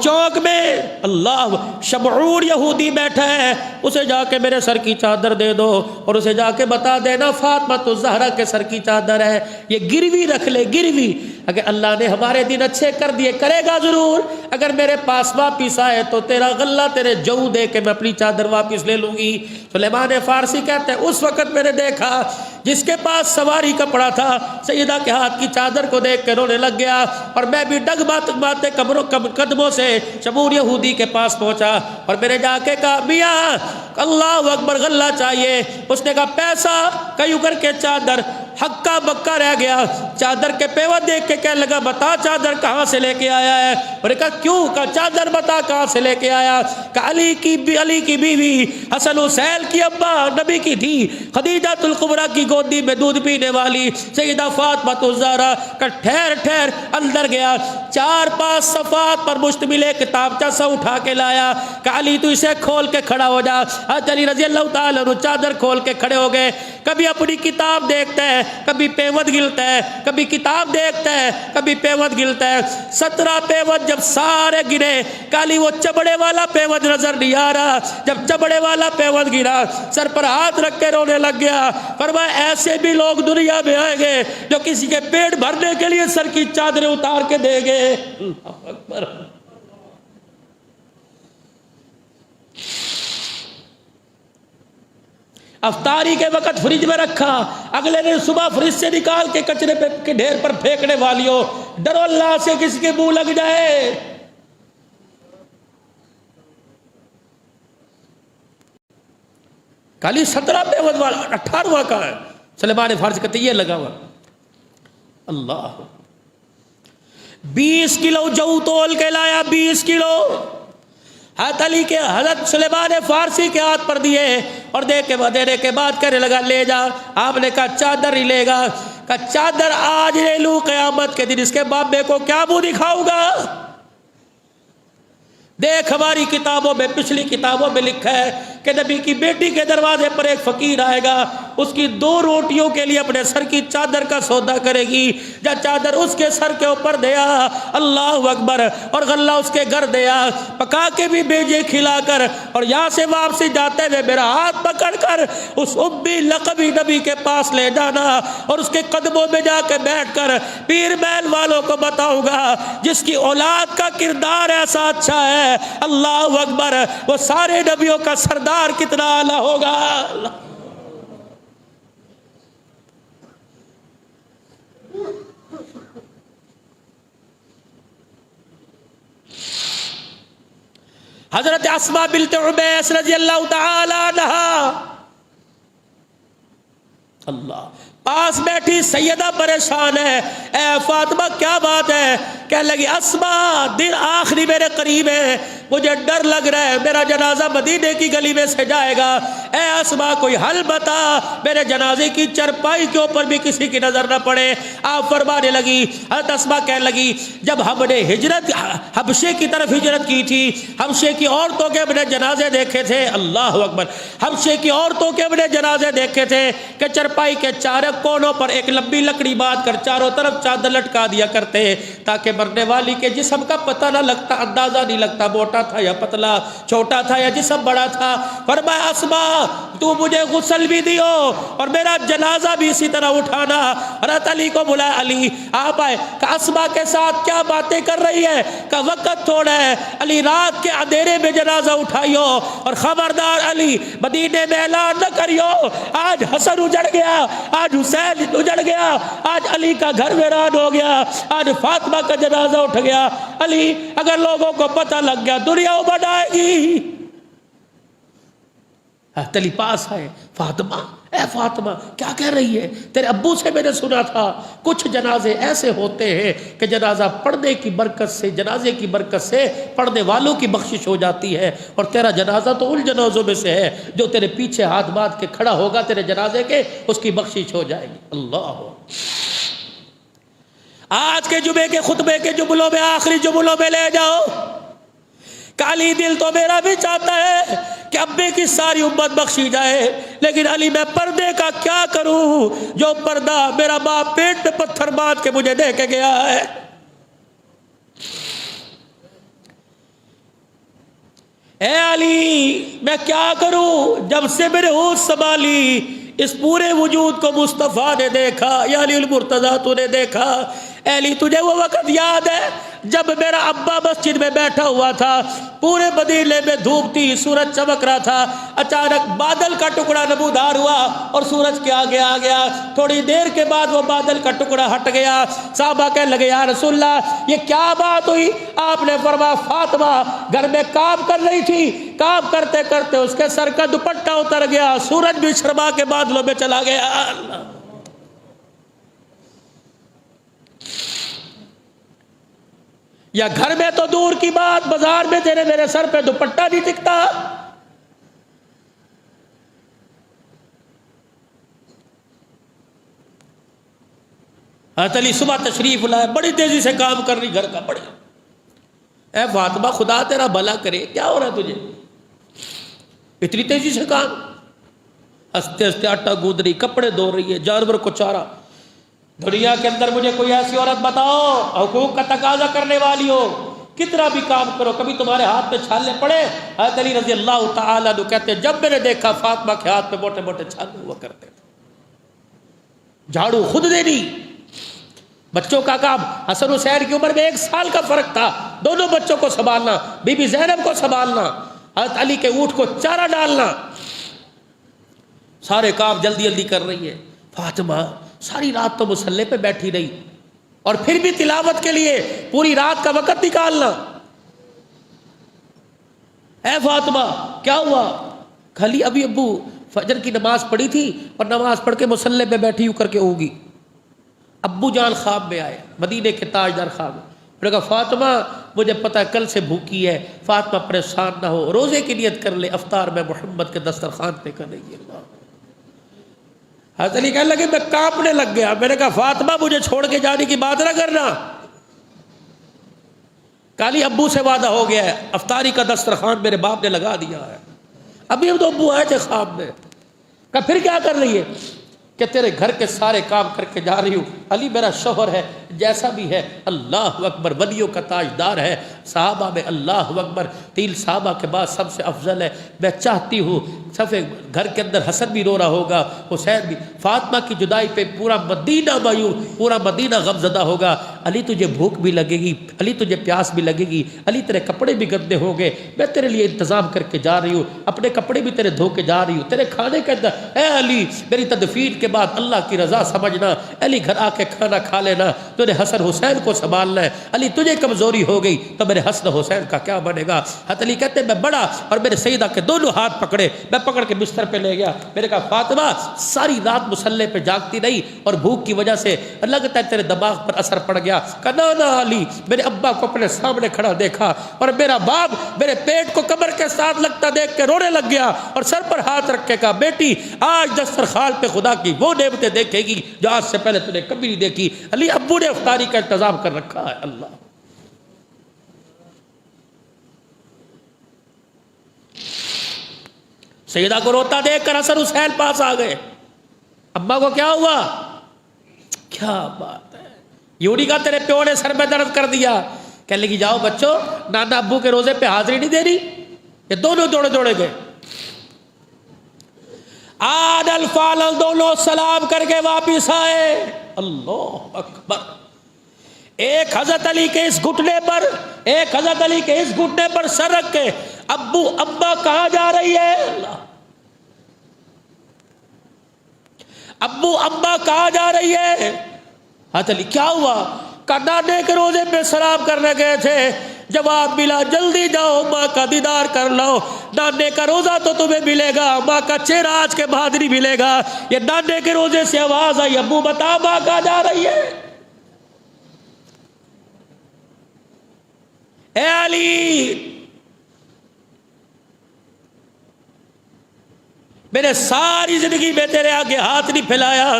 چوک میں اللہ شمعون یہودی بیٹھا ہے، اسے جا کے میرے سر کی چادر دے دو اور اسے جا کے بتا دینا فاطمہ الزہرا کے سر کی چادر ہے، یہ گروی رکھ لے، گروی۔ اگر اللہ نے ہمارے دن اچھے کر دیے کرے گا ضرور، اگر میرے پاس واپس آئے تو تیرا غلہ تیرے جو دے کے میں اپنی چادر واپس لے لوں گی۔ سلیمان فارسی کہتے ہیں اس وقت میں نے دیکھا جس کے پاس سواری کپڑا تھا سیدہ کے ہاتھ کی چادر کو دیکھ کے رونے لگ گیا، اور میں بھی ڈگ ماتے قدموں سے شمعون یہودی کے پاس پہنچا اور میں نے جا کے کہا میاں اللہ اکبر غلہ چاہیے۔ اس نے کہا پیسہ، کیوں کر کے چادر، ہکا بکا رہ گیا۔ چادر کے پیوت دیکھ کے کہنے لگا بتا چادر کہاں سے لے کے آیا ہے؟ اور نے کہا کیوں؟ کہا چادر بتا کہاں سے لے کے آیا؟ کہا علی کی بیوی حسن حسین کی ابا نبی کی تھی خدیجہ الکبریٰ کی گودی میں دودھ پینے والی سیدہ فاطمہ الزہرا۔ کا ٹھہر اندر گیا، 4-5 صفحات پر مشتمل ایک کتابچہ سا اٹھا کے لایا۔ کہا علی تو اسے کھول کے کھڑا ہو جا۔ حضرت علی رضی اللہ تعالیٰ عنہ چادر کھول کے کھڑے ہو گئے۔ کبھی اپنی کتاب دیکھتا ہے، کبھی پیوت گلتا ہے، کبھی کتاب دیکھتا ہے، کبھی پیوت گلتا ہے۔ 17 پیوت جب سارے گرے، کالی وہ چبڑے والا پیوت نظر نہیں آ رہا۔ جب چبڑے والا پیوت گرا سر پر ہاتھ رکھ کے رونے لگ گیا۔ فرمایا ایسے بھی لوگ دنیا میں آئیں گے جو کسی کے پیٹ بھرنے کے لیے سر کی چادریں اتار کے دیں گے۔ اللہ اکبر۔ افطاری کے وقت فریج میں رکھا، اگلے دن صبح فریج سے نکال کے کچرے کے ڈھیر پر پھینکنے والیوں، ڈرو اللہ سے کسی کے منہ لگ جائے۔ کالی 17 پیوت والا 18واں کا ہے۔ سلیمان فارسی کہتے یہ لگا ہوا اللہ 20 کلو جو تول کے لایا، 20 کلو حضرت علی کے حضرت سلیمان فارسی کے ہاتھ پر دیے اور دینے کے بعد کہنے لگا لے جا۔ آپ نے کہا چادر ہی لے گا؟ کہا چادر آج لے لوں قیامت کے دن اس کے بابے کو کیا منہ دکھاؤں گا؟ دیکھ ہماری کتابوں میں، پچھلی کتابوں میں لکھا ہے کہ نبی کی بیٹی کے دروازے پر ایک فقیر آئے گا، اس کی 2 روٹیوں کے لیے اپنے سر کی چادر کا سودا کرے گی، جب چادر اس کے سر کے اوپر دیا، اللہ اکبر، اور غلہ اس کے گھر دیا، پکا کے بھی بھیجے کھلا کر، اور یہاں سے واپسی جاتے ہوئے میرا ہاتھ پکڑ کر اس ابی لقبی نبی کے پاس لے جانا، اور اس کے قدموں میں جا کے بیٹھ کر پیر محل والوں کو بتاؤں گا جس کی اولاد کا کردار ایسا اچھا ہے، اللہ اکبر، وہ سارے نبیوں کا سردار کتنا اعلیٰ ہوگا۔ حضرت اسماء بنت عمیس رضی اللہ تعالی عنہا، اللہ، پاس بیٹھی سیدہ پریشان ہے، اے فاطمہ کیا بات ہے؟ کہنے لگی اسماء دن آخری میرے قریب ہے، مجھے ڈر لگ رہا ہے میرا جنازہ مدینے کی گلی میں سے جائے گا، اے اسماء کوئی حل بتا، میرے جنازے کی چرپائی کے اوپر بھی کسی کی نظر نہ پڑے۔ آپ فرمانے لگی، حضرت اسماء کہنے لگی جب ہم نے حبشے کی طرف ہجرت کی تھی، حبشے کی عورتوں کے ہم نے جنازے دیکھے تھے، اللہ اکبر، حبشے کی عورتوں کے ہم نے جنازے دیکھے تھے کہ چرپائی کے چاروں کونوں پر ایک لمبی لکڑی باندھ کر چاروں طرف چادر لٹکا دیا کرتے تاکہ مرنے والی کے جسم کا پتہ نہ لگتا، اندازہ نہیں لگتا موٹا تھا یا پتلا، چھوٹا تھا یا جسم بڑا تھا۔ فرمایا اسماء تو مجھے غسل بھی دیو اور میرا جنازہ بھی اسی طرح اٹھانا۔ حضرت علی کو بلایا، علی آپ آئے، کہ اسماء کے ساتھ کیا باتیں کر رہی ہے؟ کہ وقت تھوڑا ہے، علی رات کے اندھیرے میں جنازہ اٹھائیو، اور خبردار علی مدینے میں اعلان نہ کریو آج حسن اجڑ گیا، آج حسین اجڑ گیا، آج علی کا گھر ویران ہو گیا، آج فاطمہ کا جنازہ اٹھ گیا۔ علی اگر لوگوں کو پتہ لگ گیا دنیا ابھر آئے گی۔ علی پاس آئے، فاطمہ، اے فاطمہ کیا کہہ رہی ہے؟ تیرے ابو سے میں نے سنا تھا کچھ جنازے ایسے ہوتے ہیں کہ جنازہ پڑھنے کی برکت سے، جنازے کی برکت سے پڑھنے والوں کی بخشش ہو جاتی ہے، اور تیرا جنازہ تو ان جنازوں میں سے ہے جو تیرے پیچھے ہاتھ باندھ کے کھڑا ہوگا تیرے جنازے کے، اس کی بخشش ہو جائے گی۔ اللہ، آج کے جمعے کے خطبے کے جملوں میں، آخری جملوں میں لے جاؤ، کالی دل تو میرا بھی چاہتا ہے کہ ابے کی ساری امت بخشی جائے، لیکن علی میں پردے کا کیا کروں؟ جو پردہ میرا باپ پیٹ پہ پتھر باندھ کے مجھے دے کے گیا ہے۔ اے علی میں کیا کروں؟ جب سے میں نے ہوش سنبھالی اس پورے وجود کو مصطفیٰ نے دیکھا، یا علی المرتضیٰ تو نے دیکھا۔ اے علی تجھے وہ وقت یاد ہے جب میرا ابا مسجد میں بیٹھا ہوا تھا، پورے مدینے میں دھوپ تھی، سورج چمک رہا تھا، اچانک بادل کا ٹکڑا نمودار ہوا اور سورج کے آگے آ گیا، تھوڑی دیر کے بعد وہ بادل کا ٹکڑا ہٹ گیا۔ صحابہ کہنے لگے یا رسول اللہ یہ کیا بات ہوئی؟ آپ نے فرمایا فاطمہ گھر میں کام کر رہی تھی، کام کرتے کرتے اس کے سر کا دوپٹہ اتر گیا، سورج بھی شرما کے بادلوں میں چلا گیا۔ اللہ، یا گھر میں تو دور کی بات، بازار میں تیرے میرے سر پہ دوپٹہ نہیں ٹکتا۔ حضرت علی صبح تشریف لائے، بڑی تیزی سے کام کر رہی گھر کا، بڑی۔ اے فاطمہ خدا تیرا بھلا کرے، کیا ہو رہا ہے تجھے؟ اتنی تیزی سے کام، ہنستے ہنستے آٹا گوندھ رہی، کپڑے دھو رہی ہے، جانور کو چارہ۔ دنیا کے اندر مجھے کوئی ایسی عورت بتاؤ حقوق کا تقاضا کرنے والی ہو، کتنا بھی کام کرو کبھی تمہارے ہاتھ پہ چھالے پڑے؟ حضرت علی رضی اللہ تعالیٰ عنہ کہتے ہیں جب میں نے دیکھا فاطمہ کے ہاتھ پہ موٹے موٹے چھالے ہوا کرتے تھے، جھاڑو خود دینی، بچوں کا کام۔ حسن حسین کی عمر میں 1 سال کا فرق تھا، دونوں بچوں کو سنبھالنا، بی بی زینب کو سنبھالنا، حضرت علی کے اونٹ کو چارہ ڈالنا، سارے کام جلدی جلدی کر رہی ہے۔ فاطمہ ساری رات تو مصلی پہ بیٹھی رہی، اور پھر بھی تلاوت کے لیے پوری رات کا وقت نکالنا۔ اے فاطمہ کیا ہوا؟ خالی ابھی ابو فجر کی نماز پڑھی تھی اور نماز پڑھ کے مصلی پہ بیٹھی ہو کر کے ہوگی۔ ابو جان خواب میں آئے، مدینے کے تاجدار خواب میں۔ میں نے کہا فاطمہ مجھے پتہ ہے کل سے بھوکی ہے، فاطمہ پریشان نہ ہو، روزے کی نیت کر لے، افطار میں محمد کے دسترخوان پہ کر رہی ہے۔ حضرت علی کہنے لگے میں کانپنے لگ گیا۔ میں نے کہا فاطمہ مجھے چھوڑ کے جانے کی بات نہ کرنا، کالی ابو سے وعدہ ہو گیا ہے، افطاری کا دسترخوان میرے باپ نے لگا دیا ہے، ابھی ہم تو ابو آئے تھے خواب میں. کہا پھر کیا کر رہی ہے؟ کہ تیرے گھر کے سارے کام کر کے جا رہی ہوں. علی میرا شوہر ہے، جیسا بھی ہے اللہ اکبر، ولیوں کا تاجدار ہے. صحابہ میں اللہ اکبر 3 صحابہ کے بعد سب سے افضل ہے. میں چاہتی ہوں سب گھر کے اندر حسن بھی رو رہا ہوگا، حسین بھی. فاطمہ کی جدائی پہ پورا مدینہ مایوس، پورا مدینہ غمزدہ ہوگا. علی تجھے بھوک بھی لگے گی، علی تجھے پیاس بھی لگے گی، علی تیرے کپڑے بھی گندے ہوں گے، میں تیرے لیے انتظام کر کے جا رہی ہوں، اپنے کپڑے بھی تیرے دھو کے جا رہی ہوں. تیرے کھانے کے اندر اے علی میری تدفین کے بعد اللہ کی رضا سمجھنا، علی گھر آ کے کھانا کھا لینا، تجھے حسن حسین کو سنبھالنا ہے. علی تجھے کمزوری ہو گئی تو میرے حسن حسین کا کیا بنے گا؟ حضرت علی کہتے ہیں میں بڑا اور میرے سیدہ کے دونوں ہاتھ پکڑے، میں پکڑ کے بستر پہ لے گیا. میرے کہا فاطمہ ساری رات مصلے پہ جاگتی رہی اور بھوک کی وجہ سے لگتا ہے تیرے دماغ پر اثر پڑ گیا. کہا نا علی، میرے ابا کو اپنے سامنے کھڑا دیکھا اور میرا باپ میرے پیٹ کو کمر کے ساتھ لگتا دیکھ کے رونے لگ گیا اور سر پر ہاتھ رکھ کے کہا بیٹی آج دسترخوان پہ خدا کی وہ نعمتیں دیکھے گی جو آج سے پہلے تُو نے کبھی نہیں دیکھی. علی ابو نے افطاری کا انتظام کر رکھا ہے. اللہ سیدہ کو روتا دیکھ کر حسن حسین پاس آ گئے. ابا کو کیا ہوا؟ کیا بات ہے، یوری کا تیرے پیو نے سر میں درد کر دیا. کہنے لگی جاؤ بچوں، نانا ابو کے روزے پہ حاضری نہیں دے رہی. یہ دونوں دوڑے گئے. آد الفال دونوں سلام کر کے واپس آئے. اللہ اکبر. ایک حضرت علی کے اس گھٹنے پر، ایک حضرت علی کے اس گھٹنے پر سر رکھ کے ابو ابا کہاں جا رہی ہے؟ اللہ ابو ابا کہاں جا رہی ہے؟ حضرت علی کیا ہوا؟ کہ نانے کے روزے پہ سلام کرنے گئے تھے، جواب ملا جلدی جاؤ ماں کا دیدار کر لو. نانے کا روزہ تو تمہیں ملے گا، ماں کا چہرہ آج کے بعد نہیں ملے گا. یہ نانے کے روزے سے آواز آئی ابو بتا ماں کہاں جا رہی ہے؟ اے علی میں نے ساری زندگی میں تیرے آگے ہاتھ نہیں پھیلایا،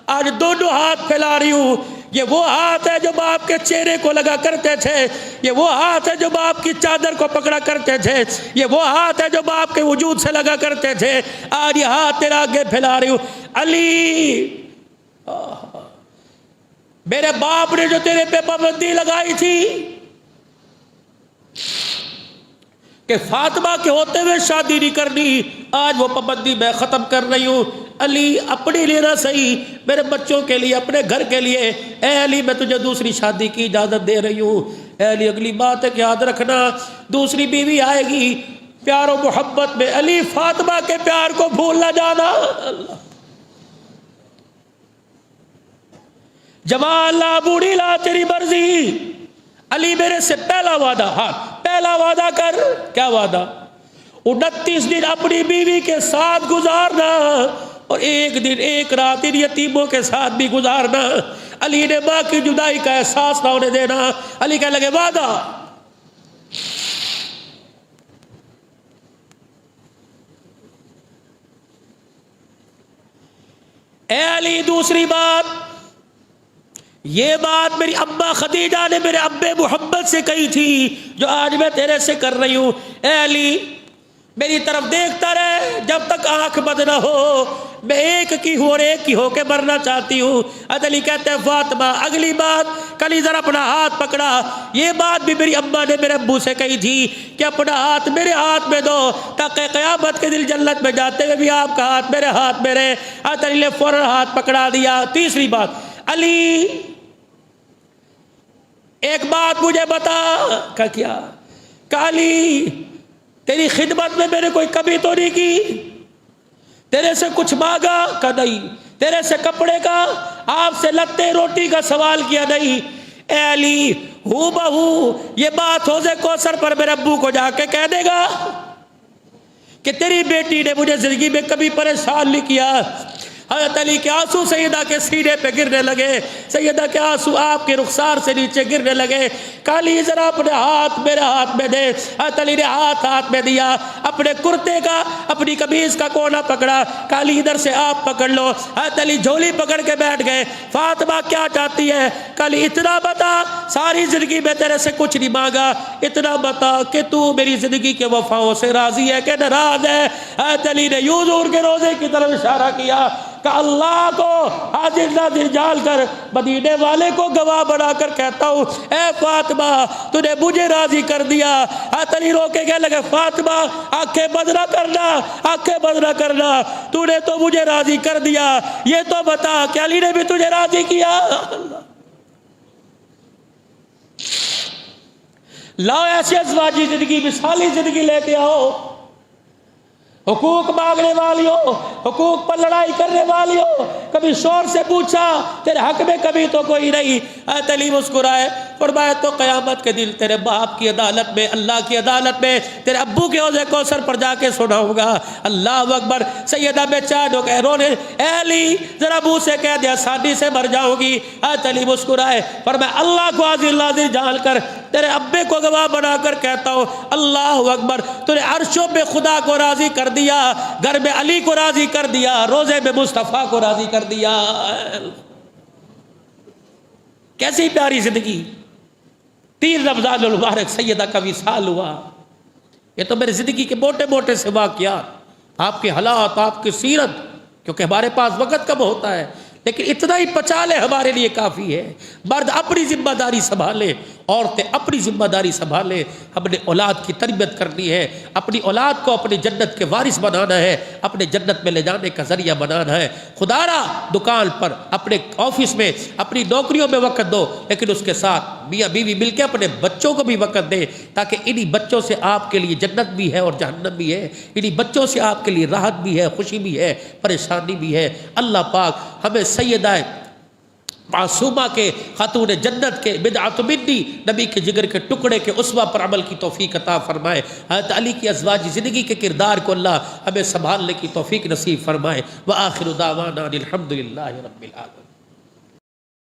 آج دونوں ہاتھ پھیلا رہی ہوں. یہ وہ ہاتھ ہے جو باپ کے چہرے کو لگا کرتے تھے، یہ وہ ہاتھ ہے جو باپ کی چادر کو پکڑا کرتے تھے، یہ وہ ہاتھ ہے جو باپ کے وجود سے لگا کرتے تھے. آج یہ ہاتھ تیرے آگے پھیلا رہی ہوں. علی میرے باپ نے جو تیرے پہ پابندی لگائی تھی کہ فاطمہ کے ہوتے ہوئے شادی نہیں کرنی، آج وہ پابندی میں ختم کر رہی ہوں. علی اپنے لیے نہ صحیح، میرے بچوں کے لیے، اپنے گھر کے لیے. اے علی میں تجھے دوسری شادی کی اجازت دے رہی ہوں. اے علی اگلی بات ہے کہ یاد رکھنا دوسری بیوی آئے گی پیار و محبت میں. علی فاطمہ کے پیار کو بھول نہ جانا. اللہ جمال لا بوڑھی لا تیری مرضی. علی میرے سے پہلا وعدہ، ہاں پہلا وعدہ کر. کیا وعدہ؟ 29 دن اپنی بیوی کے ساتھ گزارنا اور 1 دن 1 رات ان یتیموں کے ساتھ بھی گزارنا. علی نے ماں کی جدائی کا احساس نہ ہونے دینا. علی کہنے لگے وعدہ. اے علی دوسری بات، یہ بات میری اماں خدیجہ نے میرے ابے محمد سے کہی تھی جو آج میں تیرے سے کر رہی ہوں. اے علی میری طرف دیکھتا رہے جب تک آنکھ بند نہ ہو. میں ایک کی ہوں اور ایک کی ہو کے مرنا چاہتی ہوں. حضرت علی کہتے ہیں فاطمہ اگلی بات، کل ذرا اپنا ہاتھ پکڑا. یہ بات بھی میری اماں نے میرے ابو سے کہی تھی کہ اپنا ہاتھ میرے ہاتھ میں دو تاکہ قیامت کے دن جنت میں جاتے ہوئے بھی آپ کا ہاتھ میرے ہاتھ میں رہے. حضرت علی نے فوراً ہاتھ پکڑا دیا. تیسری بات، علی ایک بات مجھے بتا. کہ کیا؟ کہ علی تیری خدمت میں میں نے کوئی کمی تو نہیں کی؟ تیرے سے کچھ مانگا؟ کہ نہیں. تیرے سے کپڑے کا، آپ سے لتے روٹی کا سوال کیا؟ نہیں. اے علی ہو بہو یہ بات حوض کوثر پر میرے ابو کو جا کے کہہ دے گا کہ تیری بیٹی نے مجھے زندگی میں کبھی پریشان نہیں کیا. حضرت علی کے آنسو سیدہ کے سینے پہ گرنے لگے، سیدہ کے آنسو آپ کے رخسار سے نیچے گرنے لگے۔ کالی ذرا اپنے ہاتھ میرے ہاتھ میں دے۔ حضرت علی نے ہاتھ میں دیا، اپنے کرتے کا اپنی قمیض کا کونا پکڑا، کالی ادھر سے آپ پکڑ لو۔ حضرت علی جھولی پکڑ کے بیٹھ گئے۔ فاطمہ کیا چاہتی ہے؟ کالی اتنا بتا، ساری زندگی میں تیرے سے کچھ نہیں مانگا، اتنا بتا کہ تو میری زندگی کے وفاؤں سے راضی ہے کہ ناراض ہے؟ حضرت علی نے یوں حضور کے روزے کی طرف اشارہ کیا کہ اللہ کو حاضر ناظر جان کر مدینے والے کو گواہ بنا کر کہتا ہوں، اے فاطمہ تو نے مجھے راضی کر دیا۔ حضرت علی رو کے کہنے لگے فاطمہ آنکھیں بند نہ کرنا، آنکھیں بند نہ کرنا، تو نے تو مجھے راضی کر دیا، یہ تو بتا کہ علی نے بھی تجھے راضی کیا؟ لاؤ ایسی ازواجی زندگی، مثالی زندگی لے کے آؤ۔ حقوق مانگنے والی ہو، حقوق پر لڑائی کرنے والی ہو، کبھی شور سے پوچھا تیرے حق میں کبھی تو کوئی نہیں۔ حضرت علی مسکرائے، فرمایا تو قیامت کے دن تیرے باپ کی عدالت میں، اللہ کی عدالت میں تیرے ابو کے حوض کوثر پر جا کے سناؤں گا۔ اللہ اکبر۔ سیدہ بے چین ہو گئے رونے، اے علی ذرا ابو سے کہہ دیا آسانی سے مر جاؤ گی۔ حضرت علی مسکرائے، فرمایا اللہ کو حاضر ناظر جان کر تیرے ابے کو گواہ بنا کر کہتا ہوں، اللہ اکبر، تو نے عرشوں پہ خدا کو راضی کر دیا، گھر میں علی کو راضی کر دیا، روزے میں مصطفیٰ کو راضی کر دیا۔ کیسی پیاری زندگی۔ 3 رمضان المبارک سیدہ کا وصال ہوا۔ یہ تو میری زندگی کے موٹے موٹے سے واقعات، آپ کے حالات، آپ کی سیرت، کیونکہ ہمارے پاس وقت کم ہوتا ہے، لیکن اتنا ہی پچا لے ہمارے لیے کافی ہے۔ مرد اپنی ذمہ داری سنبھالے، عورتیں اپنی ذمہ داری سنبھالے۔ اپنے اولاد کی تربیت کرنی ہے، اپنی اولاد کو اپنی جنت کے وارث بنانا ہے، اپنے جنت میں لے جانے کا ذریعہ بنانا ہے۔ خدا را دکان پر، اپنے آفس میں، اپنی نوکریوں میں وقت دو، لیکن اس کے ساتھ میاں بیوی مل کے اپنے بچوں کو بھی وقت دے، تاکہ انہی بچوں سے آپ کے لیے جنت بھی ہے اور جہنم بھی ہے، انہی بچوں سے آپ کے لیے راحت بھی ہے، خوشی بھی ہے، پریشانی بھی ہے۔ اللہ پاک ہمیں سیدہ معصومہ کے، خاتون جنت کے، بدعت منی، نبی کے جگر کے ٹکڑے کے اسوہ پر عمل کی توفیق عطا فرمائے۔ حضرت علی کی ازواجی زندگی کے کردار کو اللہ ہمیں سنبھالنے کی توفیق نصیب فرمائے۔ وآخر دعوانا الحمدللہ رب العالمین۔